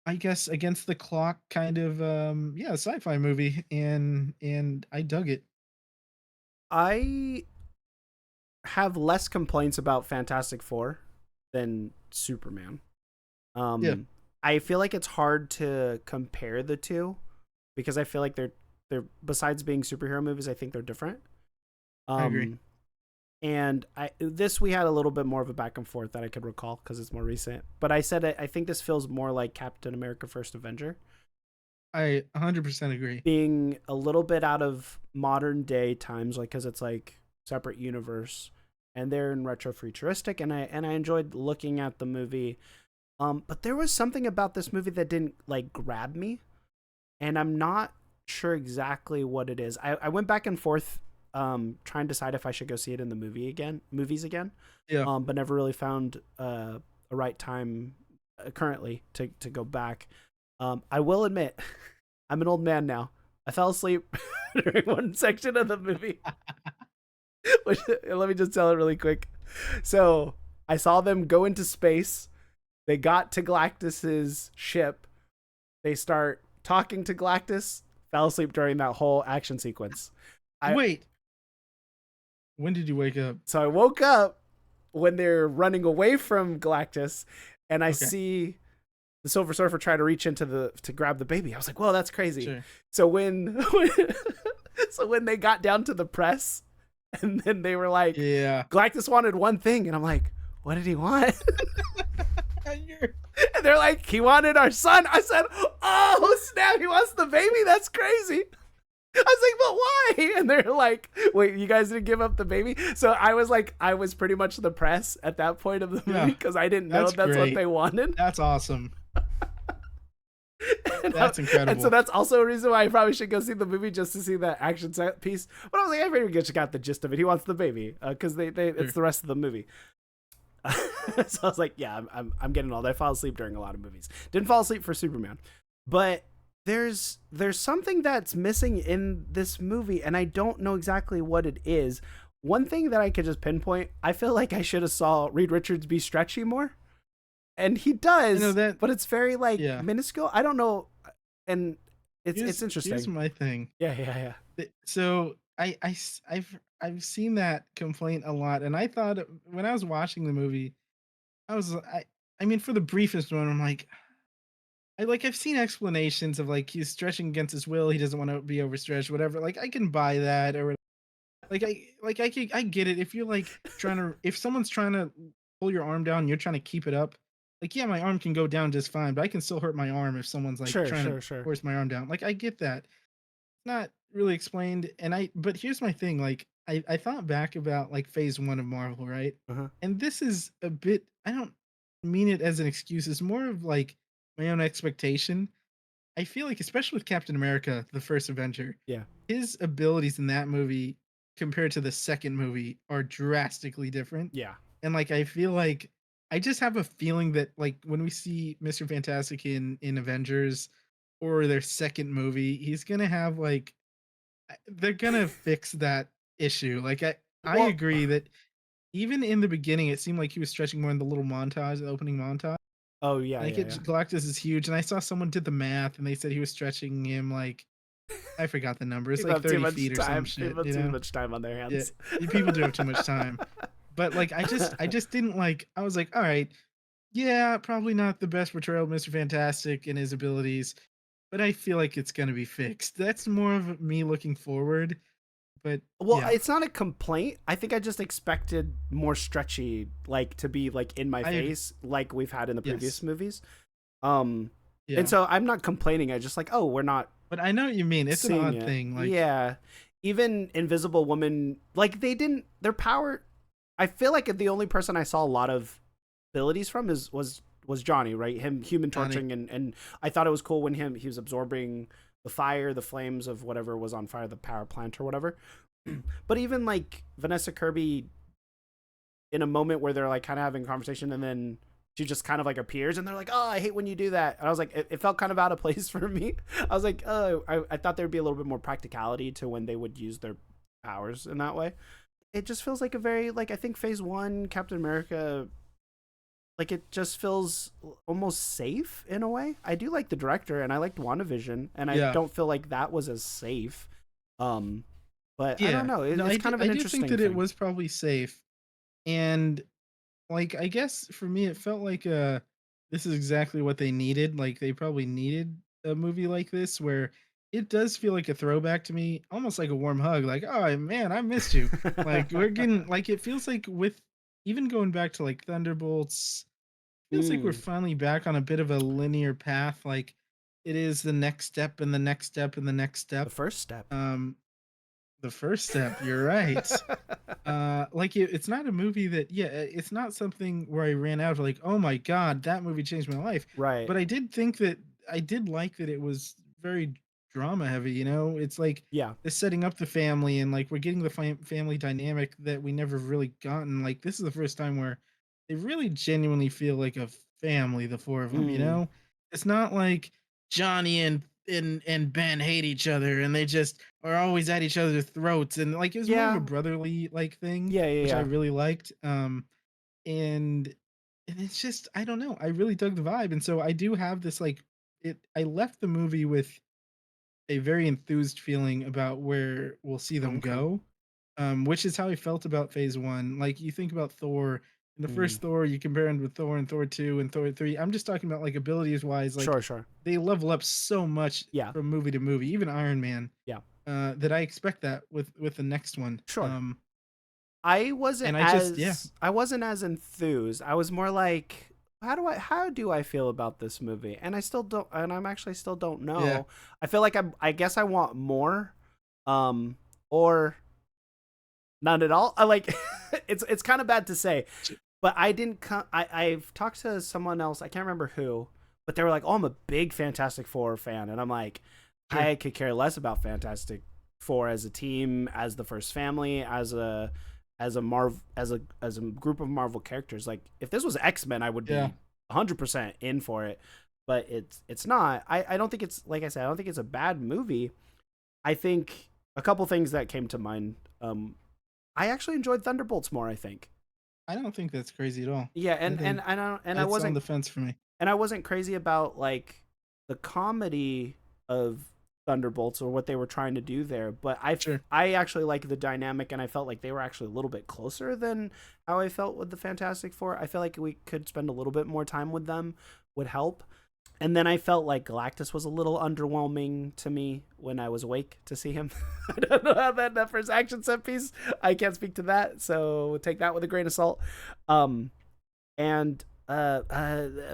I guess, against the clock kind of sci-fi movie, and I dug it. I have less complaints about Fantastic Four than Superman. Yeah, I feel like it's hard to compare the two because I feel like they're besides being superhero movies, I think they're different. I agree. Um, and we had a little bit more of a back and forth that I could recall because it's more recent. But I said I think this feels more like Captain America: First Avenger, I 100% agree. being a little bit out of modern day times, like because it's like separate universe, and they're in retro futuristic, and I enjoyed looking at the movie. But there was something about this movie that didn't like grab me, and I'm not sure exactly what it is. I went back and forth trying to decide if I should go see it in the movies again. Yeah. But never really found a right time currently to go back. I will admit, I'm an old man now. I fell asleep during one section of the movie. Which, let me just tell it really quick. So I saw them go into space. They got to Galactus's ship. They start talking to Galactus. Fell asleep during that whole action sequence. Wait, when did you wake up? So I woke up when they're running away from Galactus, and I Okay, see the Silver Surfer try to reach into to grab the baby. I was like, "Whoa, that's crazy!" sure. So when they got down to the press, and then they were like, Yeah. "Galactus wanted one thing," and I'm like, "What did he want?" You're And they're like, he wanted our son. I said, oh snap, he wants the baby. That's crazy. I was like, but why? And they're like, wait, you guys didn't give up the baby? So I was like, I was pretty much the press at that point of the movie because I didn't know that's what they wanted. That's awesome. That's incredible. And so that's also a reason why I probably should go see the movie, just to see that action set piece. But I was like, I figured you got the gist of it. He wants the baby because it's the rest of the movie. So I was like, yeah, I'm getting old. I fall asleep during a lot of movies. Didn't fall asleep for Superman, but there's something that's missing in this movie, and I don't know exactly what it is. One thing that I could just pinpoint, I feel like I should have saw Reed Richards be stretchy more, and he does, but it's very minuscule. I don't know, and it's interesting. Here's my thing. Yeah. So I've seen that complaint a lot, and I thought when I was watching the movie, I mean, for the briefest one, I'm like, I've seen explanations of like he's stretching against his will, he doesn't want to be overstretched, whatever. Like I can buy that, or I get it. If you're like if someone's trying to pull your arm down, and you're trying to keep it up. Like, yeah, my arm can go down just fine, but I can still hurt my arm if someone's like trying to force my arm down. Like I get that. It's not really explained, but here's my thing. Like I thought back about like phase 1 of Marvel, right? And this is a bit. I don't mean it as an excuse. It's more of like my own expectation. I feel like, especially with Captain America, the first Avenger, his abilities in that movie compared to the second movie are drastically different. Yeah. And like I feel like I just have a feeling that like when we see Mr. Fantastic in Avengers or their second movie, he's gonna have like they're gonna fix that issue. Like I agree that even in the beginning, it seemed like he was stretching more in the little montage, the opening montage. Oh yeah, Like Galactus is huge, and I saw someone did the math, and they said he was stretching him like I forgot the number. It's like 30 feet or some shit. People have too much time on their hands. Yeah, people do have too much time. But like I just didn't like. I was like, all right, yeah, probably not the best portrayal of Mr. Fantastic and his abilities, but I feel like it's gonna be fixed. That's more of me looking forward. But it's not a complaint. I think I just expected more stretchy, like to be like in my face, like we've had in the previous movies. And so I'm not complaining. I just like, oh, we're not. But I know what you mean. It's an odd thing. Like even Invisible Woman, like they didn't their power. I feel like the only person I saw a lot of abilities from was Johnny, right? Him human torching, and I thought it was cool when he was absorbing the fire, the flames of whatever was on fire, the power plant or whatever. But even like Vanessa Kirby, in a moment where they're like kind of having a conversation, and then she just kind of like appears, and they're like, "Oh, I hate when you do that." And I was like, it felt kind of out of place for me. I was like, "Oh, I thought there'd be a little bit more practicality to when they would use their powers in that way." It just feels like a very like I think phase 1 Captain America. Like it just feels almost safe in a way. I do like the director, and I liked WandaVision, and I don't feel like that was as safe. But I don't know. It's kind of an interesting thing. I do think that it was probably safe, and like I guess for me, it felt like this is exactly what they needed. Like they probably needed a movie like this where it does feel like a throwback to me, almost like a warm hug. Like, oh man, I missed you. Like we're getting like it feels like with even going back to like Thunderbolts. Feels like we're finally back on a bit of a linear path. Like it is the next step and the next step and the next step. The first step. The first step. You're right. Like it's not a movie that. Yeah, it's not something where I ran out of like, oh my god, that movie changed my life. Right. But I did think that I did like that it was very drama heavy. You know, it's like it's setting up the family and like we're getting the family dynamic that we never really gotten. Like this is the first time where they really genuinely feel like a family, the four of them, you know? It's not like Johnny and Ben hate each other and they just are always at each other's throats and like it was more of a brotherly like thing, which I really liked. And it's just I don't know, I really dug the vibe. And so I do have this like I left the movie with a very enthused feeling about where we'll see them go. Which is how I felt about phase 1. Like you think about Thor. In the first Thor, you compare him with Thor and Thor 2 and Thor 3. I'm just talking about like abilities wise. Like Sure. they level up so much from movie to movie. Even Iron Man. That I expect that with the next one. Sure. I wasn't as enthused. I was more like how do I feel about this movie? And I still don't, and I'm actually still don't Yeah. know. I feel like I guess I want more, um, or none at all. I like it's kind of bad to say, but I didn't come. I've talked to someone else. I can't remember who, but they were like, "Oh, I'm a big Fantastic Four fan," and I'm like, Sure. I could care less about Fantastic Four as a team, as the first family, as a group of Marvel characters. Like, if this was X-Men, I would Yeah. be 100% in for it. But it's not. I don't think it's, like I said, I don't think it's a bad movie. I think a couple things that came to mind. I actually enjoyed Thunderbolts more, I think. I don't think that's crazy at all. Yeah, I think and I it's on wasn't the fence for me. crazy about like the comedy of Thunderbolts or what they were trying to do there, but Sure. I actually like the dynamic, and I felt like they were actually a little bit closer than how I felt with the Fantastic Four. I feel like we could spend a little bit more time with them would help. And then I felt like Galactus was a little underwhelming to me when I was awake to see him. I don't know how that first action set piece. I can't speak to that, so take that with a grain of salt. Um, and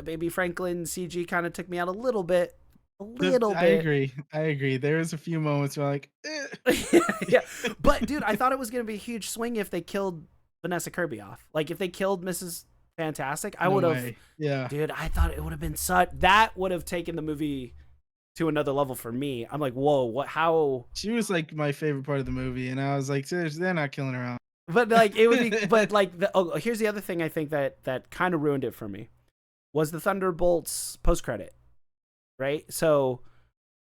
Baby Franklin CG kind of took me out a little bit, a little I bit. agree. I agree. There was a few moments where like, Yeah, but dude, I thought it was gonna be a huge swing if they killed Vanessa Kirby off. Like if they killed Mrs. Fantastic, I no would have. way. Yeah. Dude, I thought it would have been such. That would have taken the movie to another level for me. I'm like, whoa, what? How? She was like my favorite part of the movie, and I was like, seriously, they're not killing her off. But like, it would be. But like, here's the other thing I think that kind of ruined it for me was the Thunderbolts post credit, right? So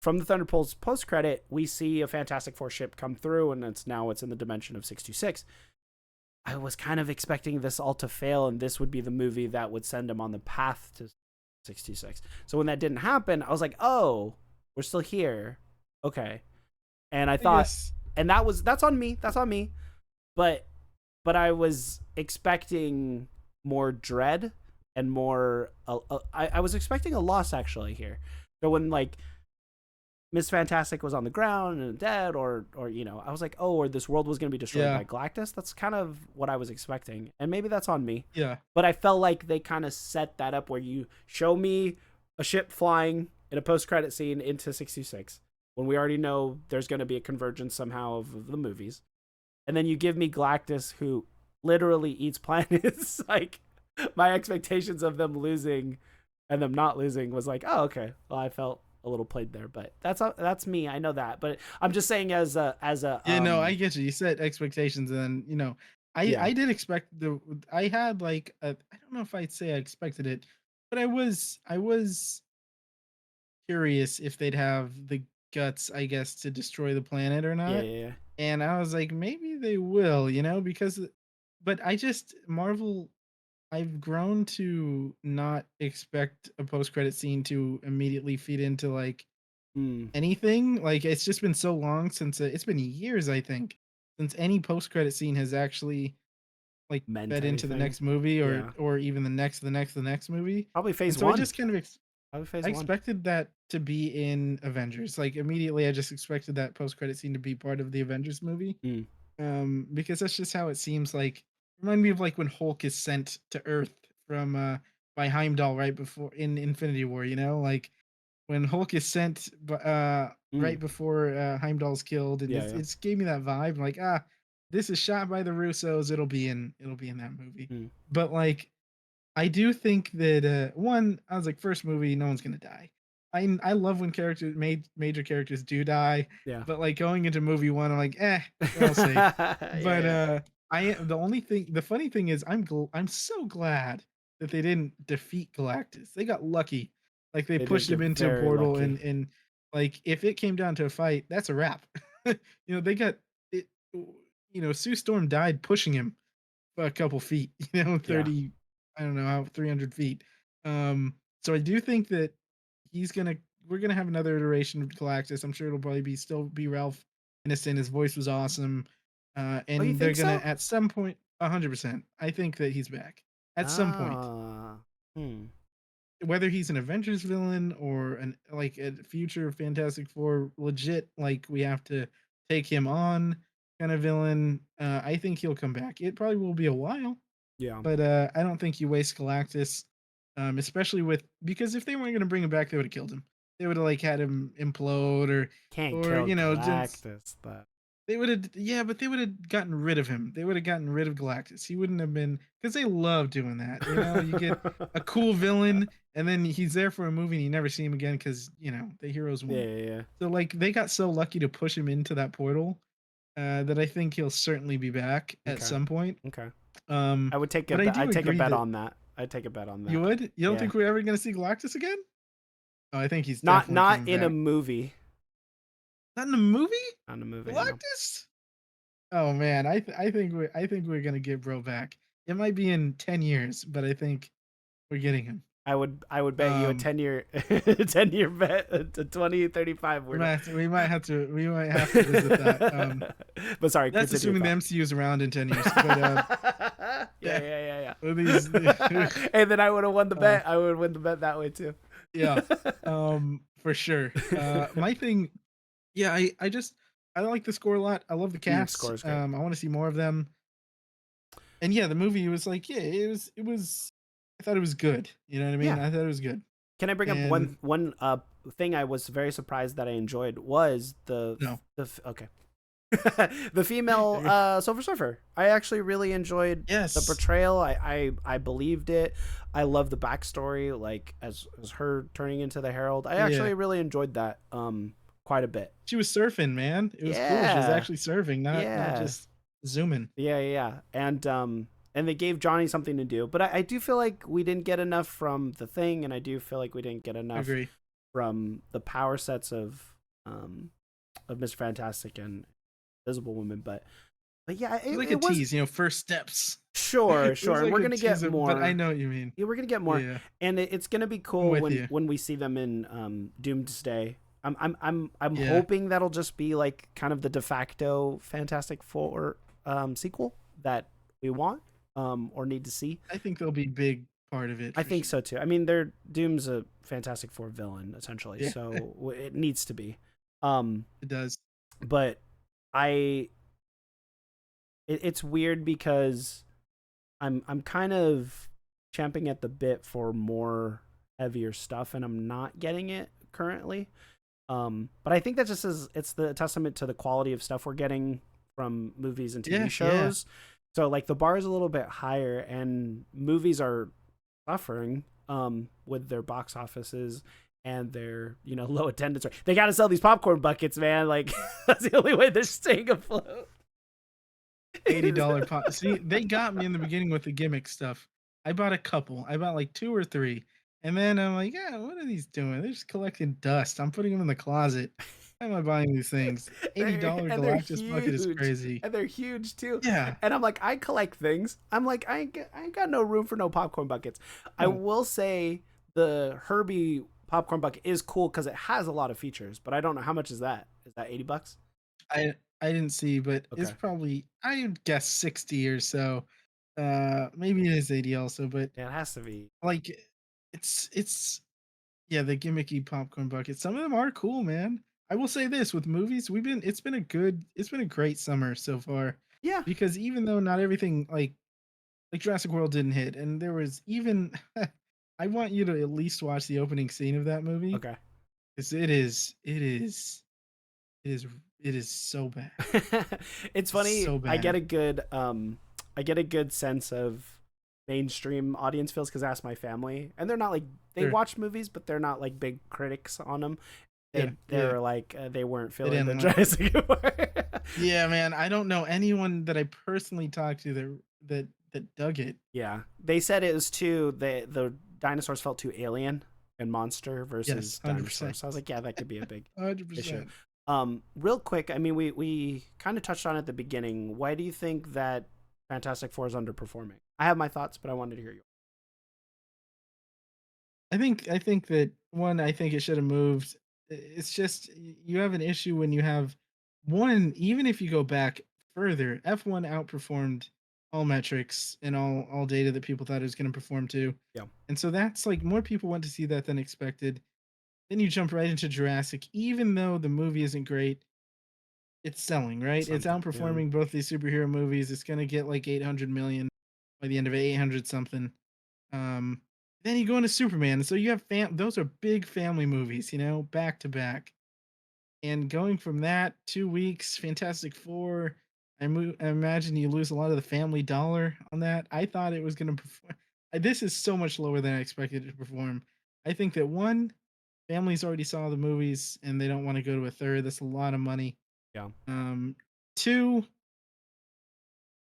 from the Thunderbolts post credit, we see a Fantastic Four ship come through, and it's in the dimension of 626. I was kind of expecting this all to fail, and this would be the movie that would send them on the path to 66. So when that didn't happen, I was like, oh, we're still here. Okay. And I I thought, guess. and that's on me. That's on me. But I was expecting more dread and more. I was expecting a loss actually here. So when like Miss Fantastic was on the ground and dead, or I was like, oh, or this world was gonna be destroyed Yeah. by Galactus. That's kind of what I was expecting, and maybe that's on me. Yeah. But I felt like they kind of set that up where you show me a ship flying in a post-credit scene into 66 when we already know there's going to be a convergence somehow of the movies, and then you give me Galactus who literally eats planets. Like my expectations of them losing and them not losing was like, oh, okay. Well, I felt a little played there, but that's me. I know that, but I'm just saying as a Yeah, no, I get you. You set expectations, and then yeah I did expect I had like I don't know if I'd say I expected it, but I was curious if they'd have the guts, I guess, to destroy the planet or yeah not. yeah yeah And I was like, maybe they will, because but I just Marvel I've grown to not expect a post-credit scene to immediately feed into like mm, anything. Like it's just been so long since it's been years, I think, since any post-credit scene has actually like meant fed into the anything. next movie or Yeah, even the next movie. probably And phase so I one. just kind of Probably I phase one. expected that to be in Avengers. Like immediately I just expected that post-credit scene to be part of the Avengers movie. Mm. Because that's just how it seems like. Remind me of like when Hulk is sent to Earth from by Heimdall right before in Infinity War, like when Hulk is sent Mm. right before Heimdall's killed, and Yeah, yeah. it's gave me that vibe like this is shot by the Russos, it'll be in that movie. Mm. But like I do think that one, I was like, first movie, no one's gonna die. I love when major characters do die, Yeah. but like going into movie one, I'm like, we'll see. Yeah, But yeah. the funny thing is, I'm so glad that they didn't defeat Galactus. They got lucky, like they They did pushed him get into a very portal, lucky. and like if it came down to a fight, that's a wrap. They got it. Sue Storm died pushing him a couple feet, Yeah. 30, I don't know how 300 feet. So I do think that he's gonna we're gonna have another iteration of Galactus. I'm sure it'll probably still be Ralph Ineson. His voice was awesome. Oh, you And they're think gonna so? at some point 100%. I think that he's back at some point. Ah. Hmm. Whether he's an Avengers villain or an like a future Fantastic Four legit, like we have to take him on kind of villain, I think he'll come back. It probably will be a while, Yeah. but I don't think you waste Galactus. especially with because if they weren't gonna bring him back, they would have killed him. They would have like had him implode Can't or kill you know just Galactus, but they would have yeah, but they would have gotten rid of him. They would have gotten rid of Galactus. He wouldn't have been because they love doing that. You know, you get a cool villain and then he's there for a movie and you never see him again because you know the heroes yeah, won. yeah, yeah. So like they got so lucky to push him into that portal that I think he'll certainly be back at Okay, some point. okay. Um, I would take but I do I'd take a agree bet that on that. I'd take a bet on you that. would. You don't Yeah, think we're ever going to see Galactus again? Oh, I think he's not definitely not coming in a back. movie. Not in the movie, Not in a movie. No. Galactus. Oh man, I think we're gonna get bro back. It might be in 10 years, but I think we're getting him. I would bet you a Um, 10-year 10-year bet to 2035 we're not. we might have to visit that. But sorry, That's continue your assuming the thought. MCU is around in 10 years. But Yeah, yeah, yeah. well, these And then I would have won the uh, bet. I would win the bet that way too. yeah, for sure. My thing, yeah, I like the score a lot. I love the cast. Score is great. I want to see more of them. And yeah, the movie was like, yeah, I thought it was good. You know what I mean? Yeah. I thought it was good. Can I bring up And one thing I was very surprised that I enjoyed was no. okay. The female Silver Surfer. I actually really enjoyed the Yes. portrayal. I believed it. I love the backstory, like as her turning into the Herald. I Yeah. actually really enjoyed that quite a bit. She was surfing, man. It was cool. She was Yeah. actually surfing, not Yeah. just zooming. Yeah. And they gave Johnny something to do. But I do feel like we didn't get enough from the Thing, and I do feel like we didn't get I enough agree. from the power sets of Mr. Fantastic and Invisible Woman. But yeah, It was like a it was tease, you know, first steps. sure, It was and like we're a gonna get teaser, but I more. know what you mean. Yeah, we're gonna get more, Yeah. and it's gonna be I'm cool with you. when we see them in Doomsday. I'm Yeah. hoping that'll just be like kind of the de facto Fantastic Four sequel that we want or need to see. I think they'll be big part of it I for think sure. so too. I mean, they're Doom's a Fantastic Four villain essentially, Yeah, so it needs to be. Um, it does. but I it's weird because I'm kind of champing at the bit for more heavier stuff, and I'm not getting it currently. But I think that just is it's the testament to the quality of stuff we're getting from movies and TV Yeah, yeah. shows. So like the bar is a little bit higher, and movies are suffering with their box offices and their low attendance rate. They got to sell these popcorn buckets, man. Like that's the only way they're staying afloat. $80 pot. See, they got me in the beginning with the gimmick stuff. I bought a couple. I bought like 2 or 3. And then I'm like, yeah, what are these doing? They're just collecting dust. I'm putting them in the closet. Why am I buying these things? $80 They're Galactus bucket is huge, crazy. and they're huge too. Yeah. And I'm like, I collect things. I'm like, I ain't got no room for no popcorn buckets. I No. will say the Herbie popcorn bucket is cool because it has a lot of features, but I don't know how much is that. Is that $80? I didn't see, but it's Okay, probably I would guess 60 or so. Maybe it is 80 also, but yeah, it has to be. like it's yeah, the gimmicky popcorn bucket. Some of them are cool, man. I will say this with movies, it's been a great summer so far. Yeah. Because even though not everything like Jurassic World didn't hit, and there was even I want you to at least watch the opening scene of that movie. Okay. 'Cause it is it is so bad. It's It's funny. so bad. I get a good sense of mainstream audience feels because I asked my family, and they're not like they Sure. watch movies, but they're not like big critics on them. Yeah, yeah. They're like they weren't They feeling the didn't like Jurassic Park. yeah, man, I don't know anyone that I personally talked to that dug it. Yeah, they said it was too the dinosaurs felt too alien and monster Yes, versus dinosaurs. 100%. So I was like, yeah, that could be a big issue. 100%. Real quick, I mean, we kind of touched on it at the beginning. Why do you think that Fantastic Four is underperforming? I have my thoughts, but I wanted to hear you. I think that one, I think it should have moved. It's just you have an issue when you have one, even if you go back further, F1 outperformed all metrics and all data that people thought it was going to perform to. Yeah, And so that's like more people went to see that than expected. Then you jump right into Jurassic, even though the movie isn't great, it's selling, right? It's something. Yeah. outperforming both these superhero movies. It's going to get like 800 million by the end of it, 800 something. Um, Then you go into Superman, so you have those are big family movies, back to back. And going from that, 2 weeks, Fantastic Four, I imagine you lose a lot of the family dollar on that. I thought it was gonna perform this is so much lower than I expected it to perform. I think that 1, families already saw the movies and they don't wanna go to a third, that's a lot of money. Yeah. Um, 2,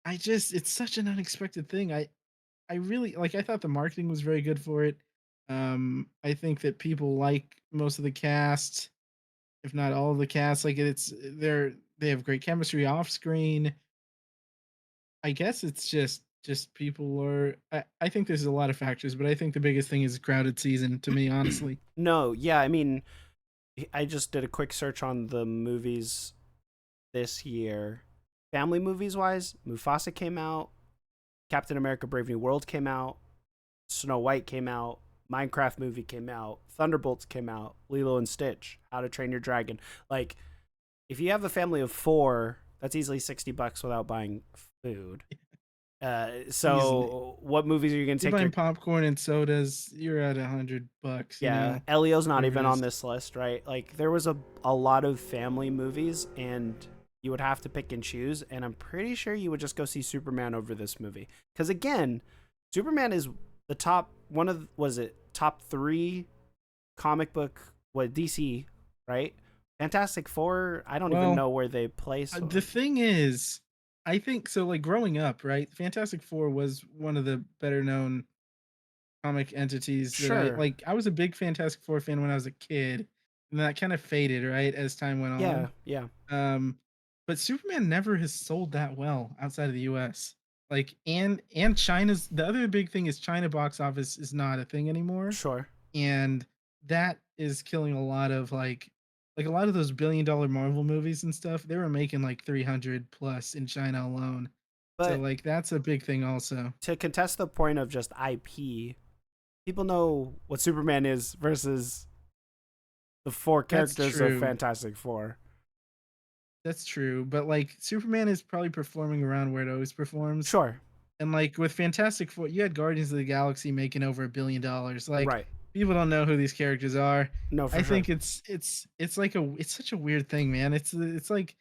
it's such an unexpected thing. I really I thought the marketing was very good for it. I think that people like most of the cast, if not all of the cast. Like they have great chemistry off screen. I guess it's just people are. I think there's a lot of factors, but I think the biggest thing is crowded season to me, honestly. No, yeah, I mean, I just did a quick search on the movies this year. Family movies wise, Mufasa came out, Captain America Brave New World came out, Snow White came out, Minecraft movie came out, Thunderbolts came out, Lilo and Stitch, How to Train Your Dragon. Like, if you have a family of 4, that's easily $60 without buying food. Easily. So what movies are you gonna You're take buying your popcorn and sodas. You're at $100. Yeah, Elio's not Whatever it even on is. this list, right? Like there was a lot of family movies and you would have to pick and choose, and I'm pretty sure you would just go see Superman over this movie. Cuz again, Superman is the top one of was it top 3 comic book DC, right? Fantastic Four, I don't even Well, know where they place the them. thing is, I think so. Like growing up, right? Fantastic Four was one of the better known comic entities that Sure. I was a big Fantastic Four fan when I was a kid, and that kind of faded, right, as time went Yeah, on. yeah. Um, but Superman never has sold that well outside of the US. And China's the other big thing is China box office is not a thing anymore, Sure. and that is killing a lot of a lot of those billion-dollar Marvel movies and stuff. They were making like 300 plus in China alone. So But that's a big thing also. to contest the point of just IP, people know what Superman is versus the 4 That's characters of true. Fantastic Four. That's true, but, Superman is probably performing around where it always performs, Sure. and, with Fantastic Four you had Guardians of the Galaxy making over $1 billion, Right. people don't know who these characters are. No, I for sure. think it's such a weird thing, man. It's like,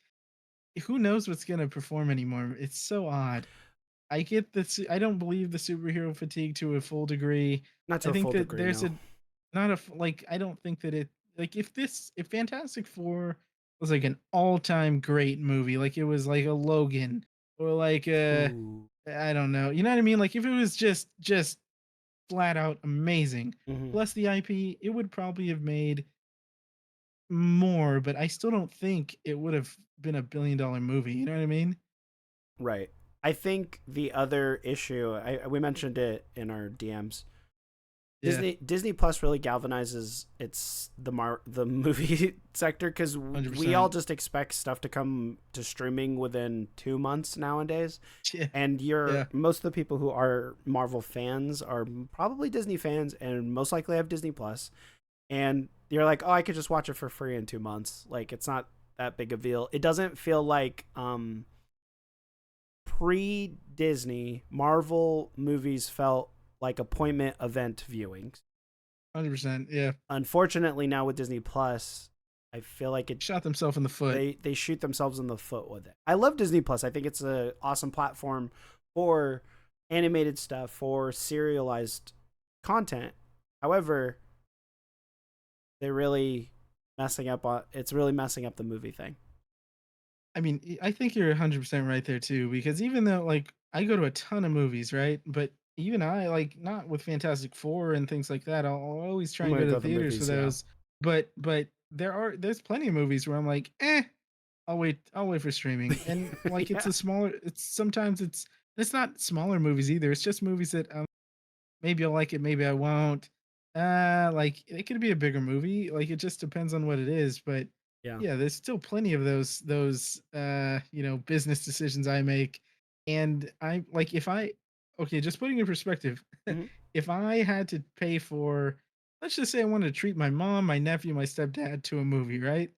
who knows what's gonna perform anymore? It's so odd. I get this. I don't believe the superhero fatigue to a full degree. Not I to a think full that degree, there's no. a not a I don't think that it if Fantastic Four was like an all-time great movie, like it was like a Logan or like a Ooh. I don't know, you know what I mean? Like if it was just flat out amazing, Hmm. plus the IP, it would probably have made more, but I still don't think it would have been a billion-dollar movie. You know what I mean? Right. I think the other issue, we mentioned it in our DMs. Yeah, Disney Plus really galvanizes the movie sector because we all 100%. just expect stuff to come to streaming within 2 months nowadays. Yeah, And yeah. most of the people who are Marvel fans are probably Disney fans and most likely have Disney Plus. And you're like, oh, I could just watch it for free in 2 months. Like it's not that big a deal. It doesn't feel like pre Disney Marvel movies felt like appointment event viewings. 100%. Yeah. Unfortunately, now with Disney Plus, I feel like Shot themselves in the foot. they shoot themselves in the foot with it. I love Disney Plus. I think it's an awesome platform for animated stuff, for serialized content. However, they're really messing up on it's really messing up the movie thing. I mean, I think you're 100% right there too, because even though I go to a ton of movies, right? But even I not with Fantastic Four and things like that. I'll always try I'm and gonna go to go the to the theaters for movies, yeah. those. But there's plenty of movies where I'm like, I'll wait for streaming. And Yeah. it's sometimes it's not smaller movies either. It's just movies that maybe I'll like it, maybe I won't. It could be a bigger movie. Like it just depends on what it is. But Yeah. yeah, there's still plenty of those business decisions I make. And I like if I okay, just putting in perspective, Hmm. if I had to pay for, let's just say I wanted to treat my mom, my nephew, my stepdad to a movie, right?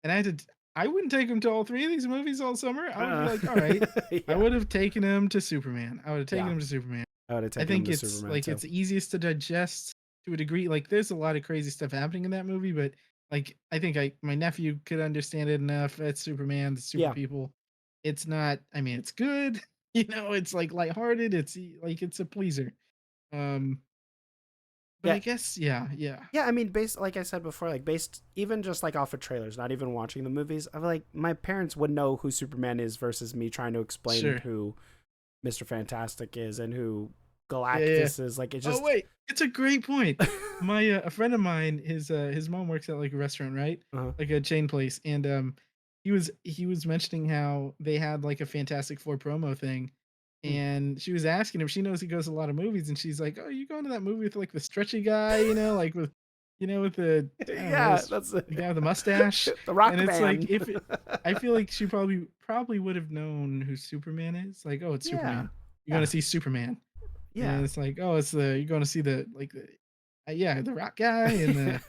And I wouldn't take them to all 3 of these movies all summer. I would be like, "All right." I Yeah. would have taken him to Superman. I would have taken Yeah. him to Superman. I would have I taken him think to it's Superman like too. it's easiest to digest to a degree. Like there's a lot of crazy stuff happening in that movie, but like I think my nephew could understand it enough. It's Superman, the super Yeah. people. It's not. I mean, it's good. It's like lighthearted. It's like it's a pleaser. Um, but Yeah. I guess yeah, yeah, Yeah, I mean, based like I said before, like based even just like off of trailers, not even watching the movies, I feel like my parents would know who Superman is versus me trying to explain sure. who Mr. Fantastic is and who Yeah, yeah. Galactus is. Like it Oh just wait, it's a great point. My a friend of mine, his mom works at like a restaurant, right? uh Like a chain place, and he was mentioning how they had like a Fantastic Four promo thing, and she was asking him. She knows he goes to a lot of movies, and she's like, "Oh, you going to that movie with like the stretchy guy, like with the I don't know yeah, this that's the guy with the mustache." the Rock And it's like Man. I feel like she probably would have known who Superman is. Like, oh, it's Yeah, Superman. You're gonna yeah, see Superman. yeah. And it's like, oh, it's the you're going to see the like the yeah, the rock guy and the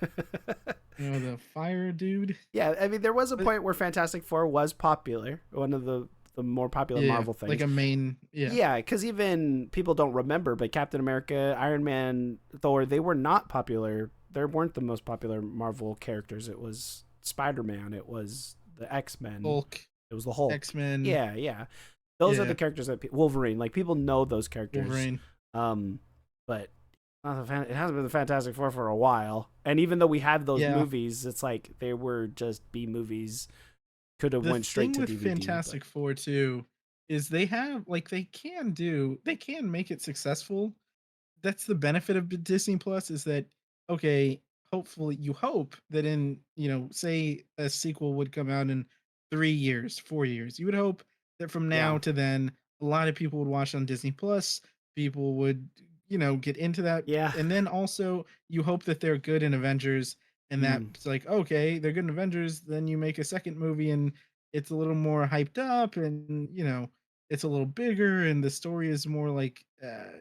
the fire dude. Yeah, I mean, there was a But point where Fantastic Four was popular, one of the more popular yeah, Marvel like things. a main yeah. Yeah, because even people don't remember, but Captain America, Iron Man, Thor, they were not popular. They weren't the most popular Marvel characters. It was Spider Man. It was the X Men. Hulk, It was the Hulk. X-Men, Yeah, yeah. Those are the yeah, characters that Wolverine. Like people know those characters, Wolverine. um, but it hasn't been the Fantastic Four for a while. And even though we had those Yeah. movies, it's like they were just B movies. Could have The went straight thing to with DVD, but Fantastic Four too is they have like they can make it successful. That's the benefit of Disney Plus is that okay, hopefully you hope that in, say a sequel would come out in 3 years, 4 years. You would hope that from yeah, now to then a lot of people would watch on Disney Plus, people would, get into that yeah. and then also you hope that they're good in Avengers and Mm, that's like okay, they're good in Avengers, then you make a second movie and it's a little more hyped up and, it's a little bigger and the story is more like I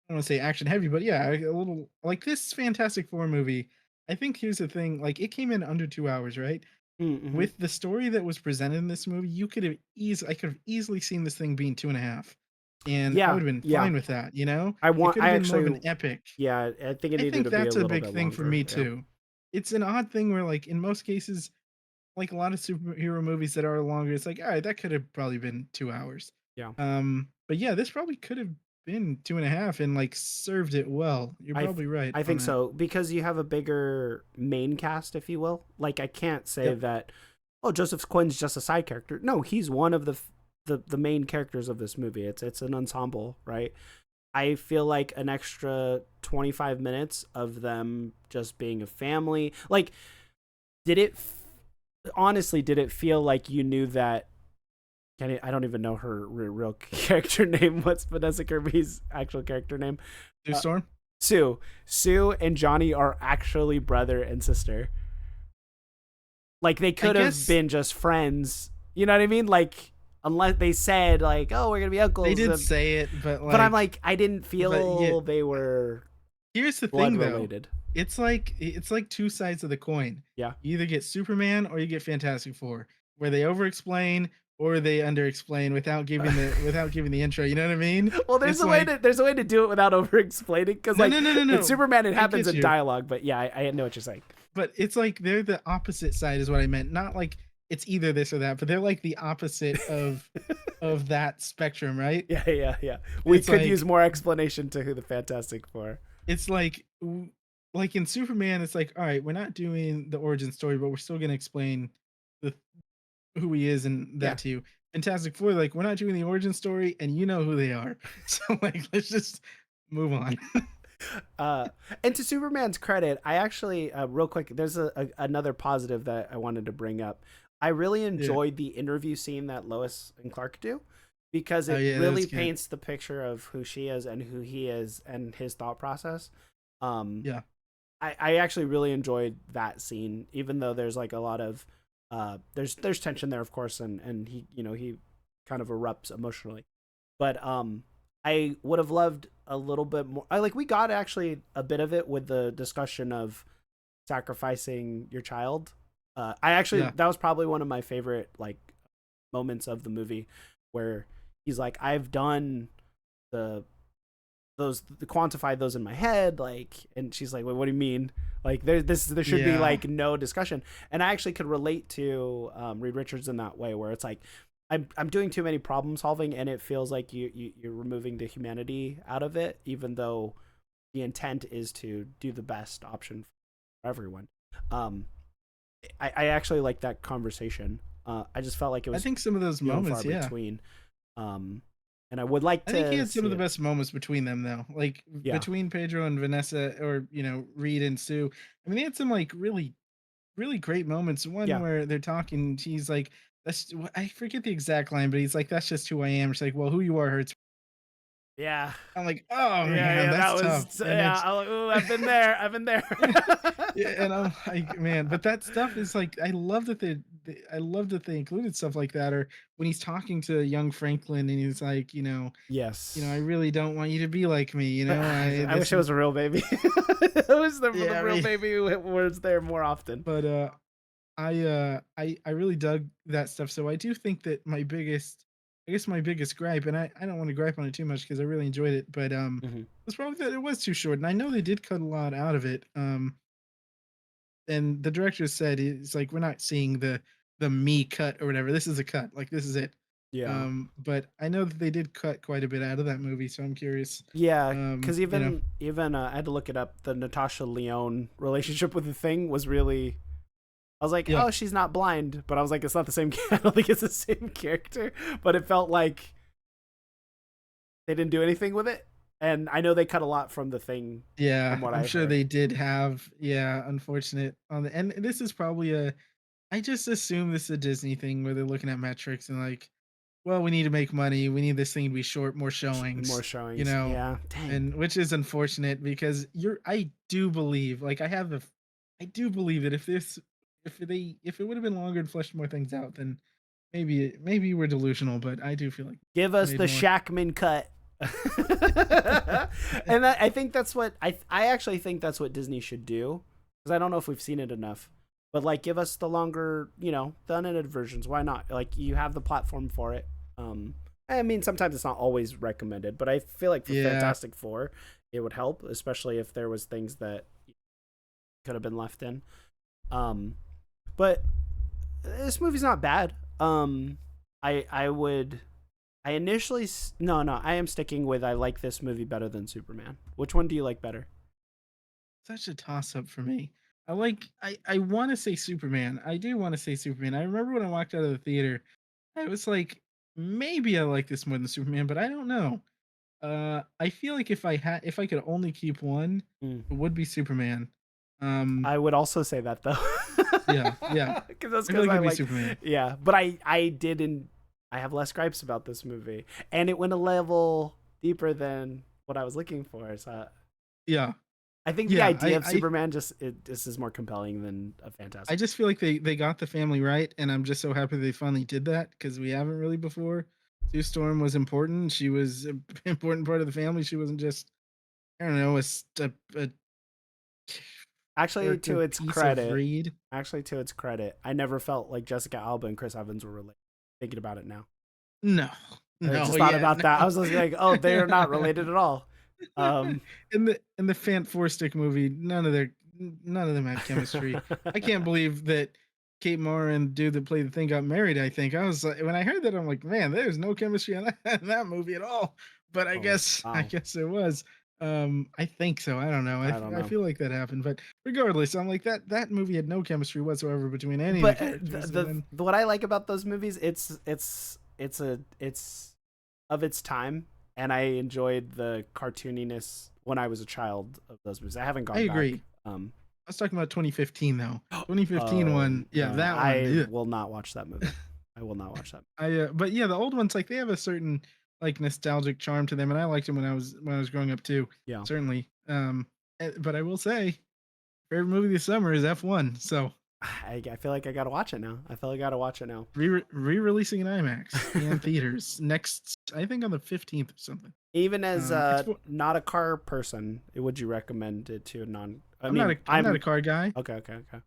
don't want to say action heavy, but yeah, a little like this Fantastic Four movie. I think here's the thing: like it came in under 2 hours, right? mm-hmm. With the story that was presented in this movie, I could have easily seen this thing being 2.5, and I Yeah, would have been yeah. fine with that. It could I have been more of an actually, epic. yeah, I think it I needed think to be a that's a little big bit thing for longer. me Yeah, too. It's an odd thing where, like, in most cases, like a lot of superhero movies that are longer, it's like, all right, that could have probably been 2 hours. yeah. But yeah, this probably could have been 2.5 and like served it well. You're I th- probably right I on think that. so because you have a bigger main cast, if you will. Like I can't say Yep. that. Oh, Joseph Quinn's just a side character. No, he's one of the main characters of this movie. It's an ensemble, right? I feel like an extra 25 minutes of them just being a family. Like, did it? Honestly, did it feel like you knew that I don't even know her real character name. What's Vanessa Kirby's actual character name? Sue Uh, Storm? Sue. Sue and Johnny are actually brother and sister. Like they I could have guess been just friends. You know what I mean? Like unless they said like, "Oh, we're gonna be they uncles," did say it, but but I'm like, I didn't yeah, feel they were here's the blood thing though. related. It's like two sides of the coin. Yeah. You either get Superman or you get Fantastic Four, where they over explain or they under explain without giving the intro. You know what I mean? Well, It's like there's a way to do it without over explaining because no like no no no in no. Superman it I happens get in you. dialogue, but yeah, I know what you're saying. But it's like they're the opposite side is what I meant. Not like it's either this or that, but they're like the opposite of that spectrum, right? Yeah, yeah, yeah. We It's could use like more explanation to who the Fantastic Four. it's like like in Superman, it's like, all right, we're not doing the origin story, but we're still gonna explain the who he is and Yeah. that to you. Fantastic Four, like we're not doing the origin story, and you know who they are. So like, let's just move on. Uh, and to Superman's credit, I actually, real quick, there's another positive that I wanted to bring up. I really Yeah. enjoyed the interview scene that Lois and Clark do because Oh it yeah, that was really good. paints the picture of who she is and who he is and his thought process. Um, Yeah. I actually really enjoyed that scene, even though there's like a lot of there's tension there, of course, and he he kind of erupts emotionally, but I would have loved a little bit more. We got actually a bit of it with the discussion of sacrificing your child. I actually Yeah. that was probably one of my favorite moments of the movie where he's like, I've done the quantify those in my head, like, and she's like, "Wait, what do you mean?" Like, there should be Yeah. like no discussion. And I actually could relate to Reed Richards in that way, where it's like I'm doing too many problem solving, and it feels like you're removing the humanity out of it, even though the intent is to do the best option for everyone. Um, I actually like that conversation. I just felt like it I was think some of those few and far moments, yeah. between. Um, and I would like I think he to had some see of the it. best moments between them though. Like Yeah, between Pedro and Vanessa, or Reed and Sue. I mean, they had some like really great moments. One yeah, where they're talking, he's like, "That's," I forget the exact line, but he's like, "That's just who I am." She's like, "Well, who you are hurts." yeah. I'm like, "Oh Yeah, man, yeah, that that's tough." was And yeah. it's I'm like, ooh, I've been there. I've been there. yeah, and I'm like, man, but that stuff is like, I love that I love that they included stuff like that. Or when he's talking to young Franklin and he's like, I Yes. really don't want you to be like me. I I this wish it is was a real baby. I wish the yeah, I real mean, baby was there more often. but I really dug that stuff. So I do think that I guess my biggest gripe, and I don't want to gripe on it too much because I really enjoyed it, but Hmm. was probably that it was too short, and I know they did cut a lot out of it. And the director said it's like, we're not seeing the me cut or whatever. This is a cut, like this is it. Yeah. But I know that they did cut quite a bit out of that movie, so I'm curious. Yeah, because You know, even I had to look it up. The Natasha Lyonne relationship with the Thing was really. I was like, yeah, oh, she's not blind, but I was like, it's not the same. I don't think it's the same character, but it felt like they didn't do anything with it. And I know they cut a lot from the Thing, yeah, from what I'm I've sure heard. they did have, yeah, unfortunate on the, and this is probably a, I just assume this is a Disney thing where they're looking at metrics and like, well, we need to make money. We need this thing to be short, more More showings, showings. Yeah, dang. and which is unfortunate because I do believe, like I do believe that if it would have been longer and fleshed more things out, then maybe we're delusional, but I do feel like Give it us made the more. Shackman cut. And I think that's what I actually think that's what Disney should do, because I don't know if we've seen it enough. But like, give us the longer, the unedited versions. Why not? Like, you have the platform for it. I mean, sometimes it's not always recommended, but I feel like for Yeah, Fantastic Four, it would help, especially if there was things that could have been left in. Um, but this movie's not bad. I would. I initially no, I am sticking with I like this movie better than Superman. Which one do you like better? such a toss up for me. I want to say Superman. I do want to say Superman. I remember when I walked out of the theater, I was like, maybe I like this more than Superman, but I don't know. I feel like if I could only keep one, Mm. it would be Superman. Um, I would also say that though, yeah. because that's I feel because like I it'd be like, Superman. yeah. But I didn't. I have less gripes about this movie, and it went a level deeper than what I was looking for. So Yeah, I think the yeah. idea of Superman just is more compelling than a I Fantastic. just feel like they got the family right, and I'm just so happy they finally did that because we haven't really before. Sue Storm was important. She was an important part of the family. She wasn't just, I don't know, a Actually, character to its piece of credit, Reed. I never felt like Jessica Alba and Chris Evans were related. Thinking about it now. No, I no, just thought yeah, about that. I no. was just like, oh, they're not related at all. In the Fant Four Stick movie, none of them had chemistry. I can't believe that Kate Mara and dude that played the thing got married. I think I was like, when I heard that, I'm like, man, there's no chemistry in that movie at all. But Oh, I wow. guess there was. I think so. I don't know. I don't I know. feel like that happened. But regardless, I'm like that movie had no chemistry whatsoever between any of the But characters. And then what I like about those movies, it's of its time, and I enjoyed the cartooniness when I was a child of those movies. I haven't I gone back. agree. I was talking about 2015 though. 2015 Oh one, yeah, no, that one. I Yeah. will not watch that movie. I will not watch that. But yeah, the old ones, like they have a certain like nostalgic charm to them, and I liked them when I was growing up too. Yeah. Certainly. But I will say, favorite movie this summer is F1. So I feel like I gotta watch it now. I feel like I gotta watch it now. re-releasing in IMAX and theaters next, I think on the 15th or something. Even as It's for, not a car person, would you recommend it to a non? I mean, I'm not a I'm car guy. okay. Okay. Okay.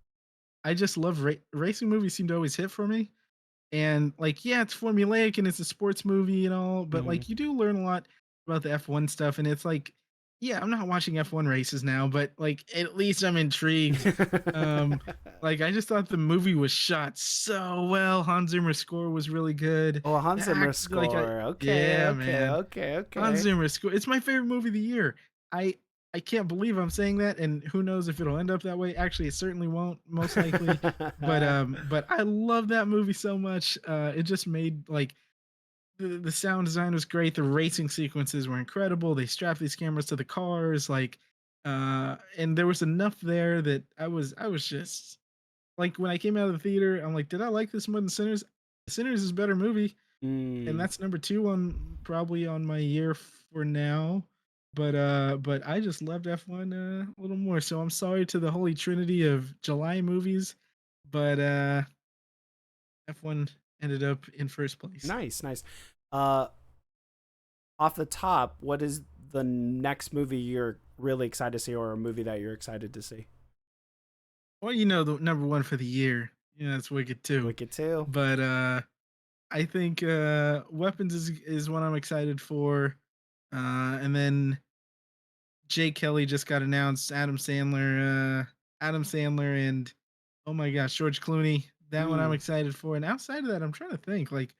I just love racing movies. Seem to always hit for me. And like, yeah, it's formulaic and it's a sports movie and all, but Hmm. like you do learn a lot. about the F1 stuff, and it's like, yeah, I'm not watching F1 races now, but like at least I'm intrigued. Um, like I just thought the movie was shot so well. Hans Zimmer's score was really good. Oh, Hans The Zimmer act, score. Okay, yeah, okay, man, okay, Hans okay. Zimmer's score. It's my favorite movie of the year. I I can't believe I'm saying that, and who knows if it'll end up that way. Actually, it certainly won't, most likely. But I love that movie so much. It just made like the sound design was great. The racing sequences were incredible. They strapped these cameras to the cars, like, and there was enough there that I was just like when I came out of the theater, I'm like, did I like this more than Sinners? Sinners is a better movie, and Mm, that's number two on probably on my year for now. But I just loved F1 a little more. So I'm sorry to the holy trinity of July movies, but F1 ended up in first place. nice, nice. Uh, Off the top, what is the next movie you're really excited to see, or a movie that you're excited to see? Well, you know, the number one for the year, you know, it's Wicked 2. Wicked 2. But I think Weapons is what I'm excited for. And then Jay Kelly just got announced. Adam Sandler, and oh my gosh, George Clooney. That one I'm Mm. excited for. And outside of that, I'm trying to think like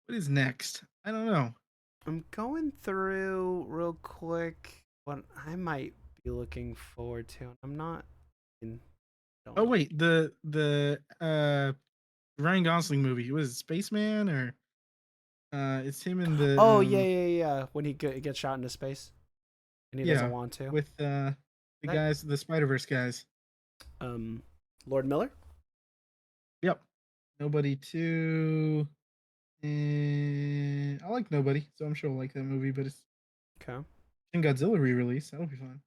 what is next. I don't know. I'm going through real quick what I might be looking forward to. I'm not. Don't Oh know. wait, the Ryan Gosling movie was it Spaceman or it's him in the Oh yeah, yeah, yeah. When he gets shot into space and he doesn't yeah want to. with the That guys, the Spider Verse guys. um, Lord Miller. Yep. Nobody 2. And I like Nobody, so I'm sure I'll like that movie, but it's Okay. in Godzilla re-release. That'll be fun.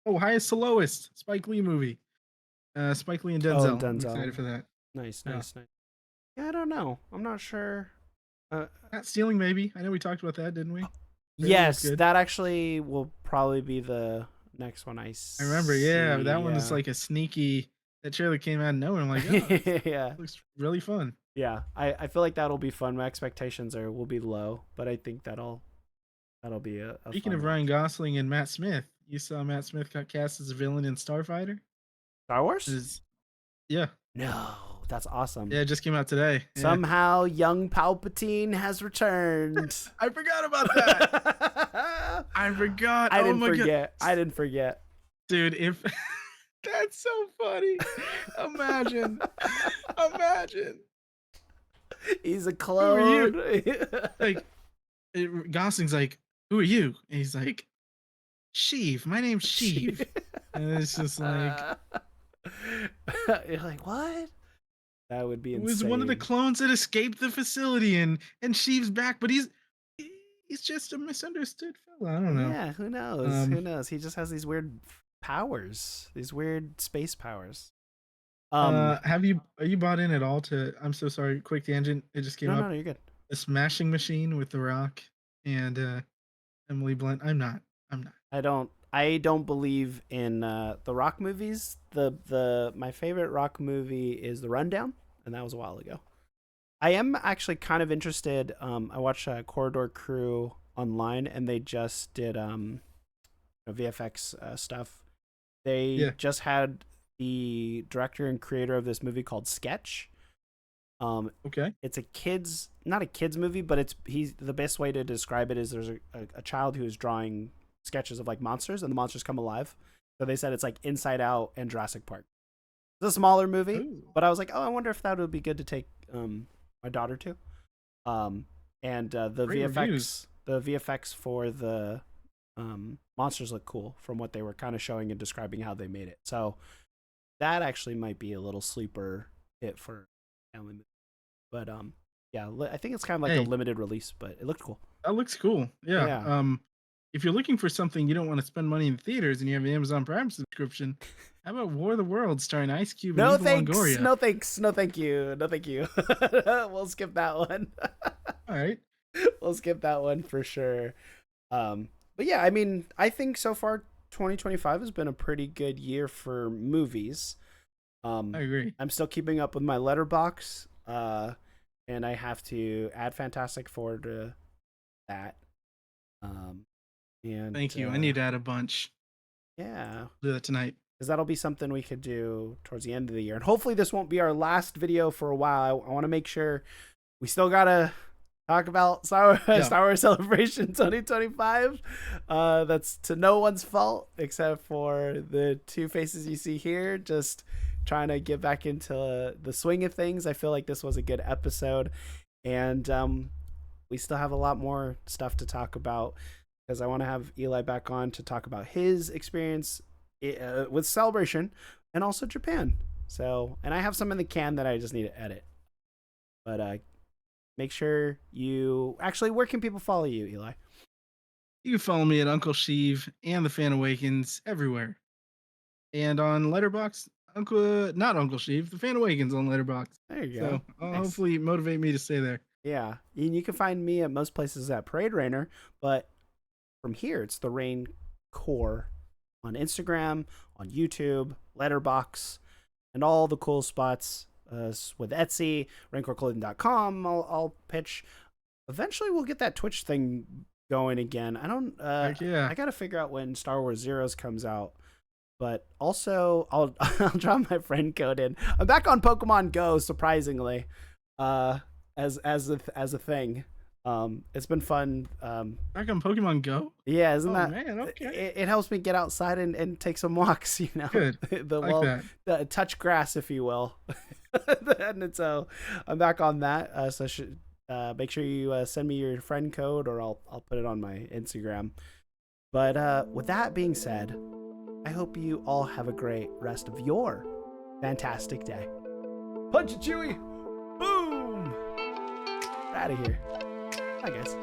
Oh, Highest to Lowest, Spike Lee movie. Spike Lee and Oh, and Denzel. I'm Denzel. excited for that. Nice, Yeah. nice, nice. Yeah, I don't know. I'm not sure. Uh, Not Stealing Maybe. I know we talked about that, didn't we? Trailer looked yes, good. that actually will probably be the next one I I remember, yeah, that see. one is Yeah. like a sneaky. That trailer came out of nowhere. I'm like, oh, this Yeah. looks really fun. Yeah. I feel like that'll be fun. My expectations are will be low, but I think that'll be a Speaking fun of Ryan watch. Gosling and Matt Smith, you saw Matt Smith got cast as a villain in Starfighter. Star Wars? Is yeah, No, that's awesome. yeah, it just came out today. Yeah, Somehow young Palpatine has returned. I forgot about that. I forgot. I Oh didn't my god, forget. I didn't forget. dude! If that's so funny. Imagine, imagine. He's a Who are you? clone. Like Gosling's like, who are you? And he's like, Sheev. My name's Sheev. And it's just like, You're like, what? That would be it was one of the insane. clones that escaped the facility, and Sheev's back, but he's just a misunderstood fella. I don't know. Yeah, who knows? Who Um, knows? He just has these weird powers, these weird space powers. Um, have you are you bought in at all to? I'm so sorry. Quick tangent. It just came no, no, up. no, you're good. The Smashing Machine with The Rock and Emily Blunt. I'm not. I'm not. I don't believe in the Rock movies. The my favorite Rock movie is The Rundown, and that was a while ago. I am actually kind of interested. I watched Corridor Crew online, and they just did VFX stuff. They Yeah. just had the director and creator of this movie called Sketch. Okay. It's a kids, not a kids movie, but he's the best way to describe it is there's a child who is drawing sketches of like monsters, and the monsters come alive. So they said it's like Inside Out and Jurassic Park. It's a smaller movie, Ooh. but I was like, oh, I wonder if that would be good to take my daughter to. And Great reviews. the VFX for the monsters look cool from what they were kind of showing and describing how they made it. So that actually might be a little sleeper hit for family movie. But yeah, I think it's kind of like a Hey, limited release, but it looked cool. that looks cool. Yeah. Yeah. If you're looking for something you don't want to spend money in theaters and you have an Amazon Prime subscription, how about War of the Worlds starring Ice Cube and No Eva thanks. Longoria? No thanks. No thank you. No thank you. We'll skip that one. All right. We'll skip that one for sure. But yeah, I mean, I think so far 2025 has been a pretty good year for movies. I agree. I'm still keeping up with my letterbox, and I have to add Fantastic Four to that. And Thank you. I need to add a bunch. Yeah. Do that tonight. Because that'll be something we could do towards the end of the year. And hopefully this won't be our last video for a while. I want to make sure we still got to talk about Star Wars Celebration 2025. That's to no one's fault except for the two faces you see here. Just trying to get back into the swing of things. I feel like this was a good episode. And we still have a lot more stuff to talk about because I want to have Eli back on to talk about his experience with Celebration and also Japan. So, and I have some in the can that I just need to edit. But make sure you actually, where can people follow you, Eli? You can follow me at Uncle Sheev and the Fan Awakens everywhere. And on Letterboxd, not Uncle Sheev, the Fan Awakens on Letterboxd. There you go. So nice. Hopefully motivate me to stay there. Yeah. And you can find me at most places at Parade Rainer, but from here, it's the reigncore on Instagram, on YouTube, Letterboxd, and all the cool spots with Etsy, reigncoreclothing.com. I'll pitch. Eventually, we'll get that Twitch thing going again. I don't. I got to figure out when Star Wars Zeros comes out. But also, I'll drop my friend code in. I'm back on Pokemon Go, surprisingly, as a thing. It's been fun. Back on Pokemon Go? Yeah, isn't that? Man, okay. It helps me get outside and take some walks, you know. Good. The touch grass, if you will. And so I'm back on that. So make sure you send me your friend code, or I'll put it on my Instagram. But with that being said, I hope you all have a great rest of your fantastic day. Punch it, Chewie! Boom! Out of here. Bye, guys.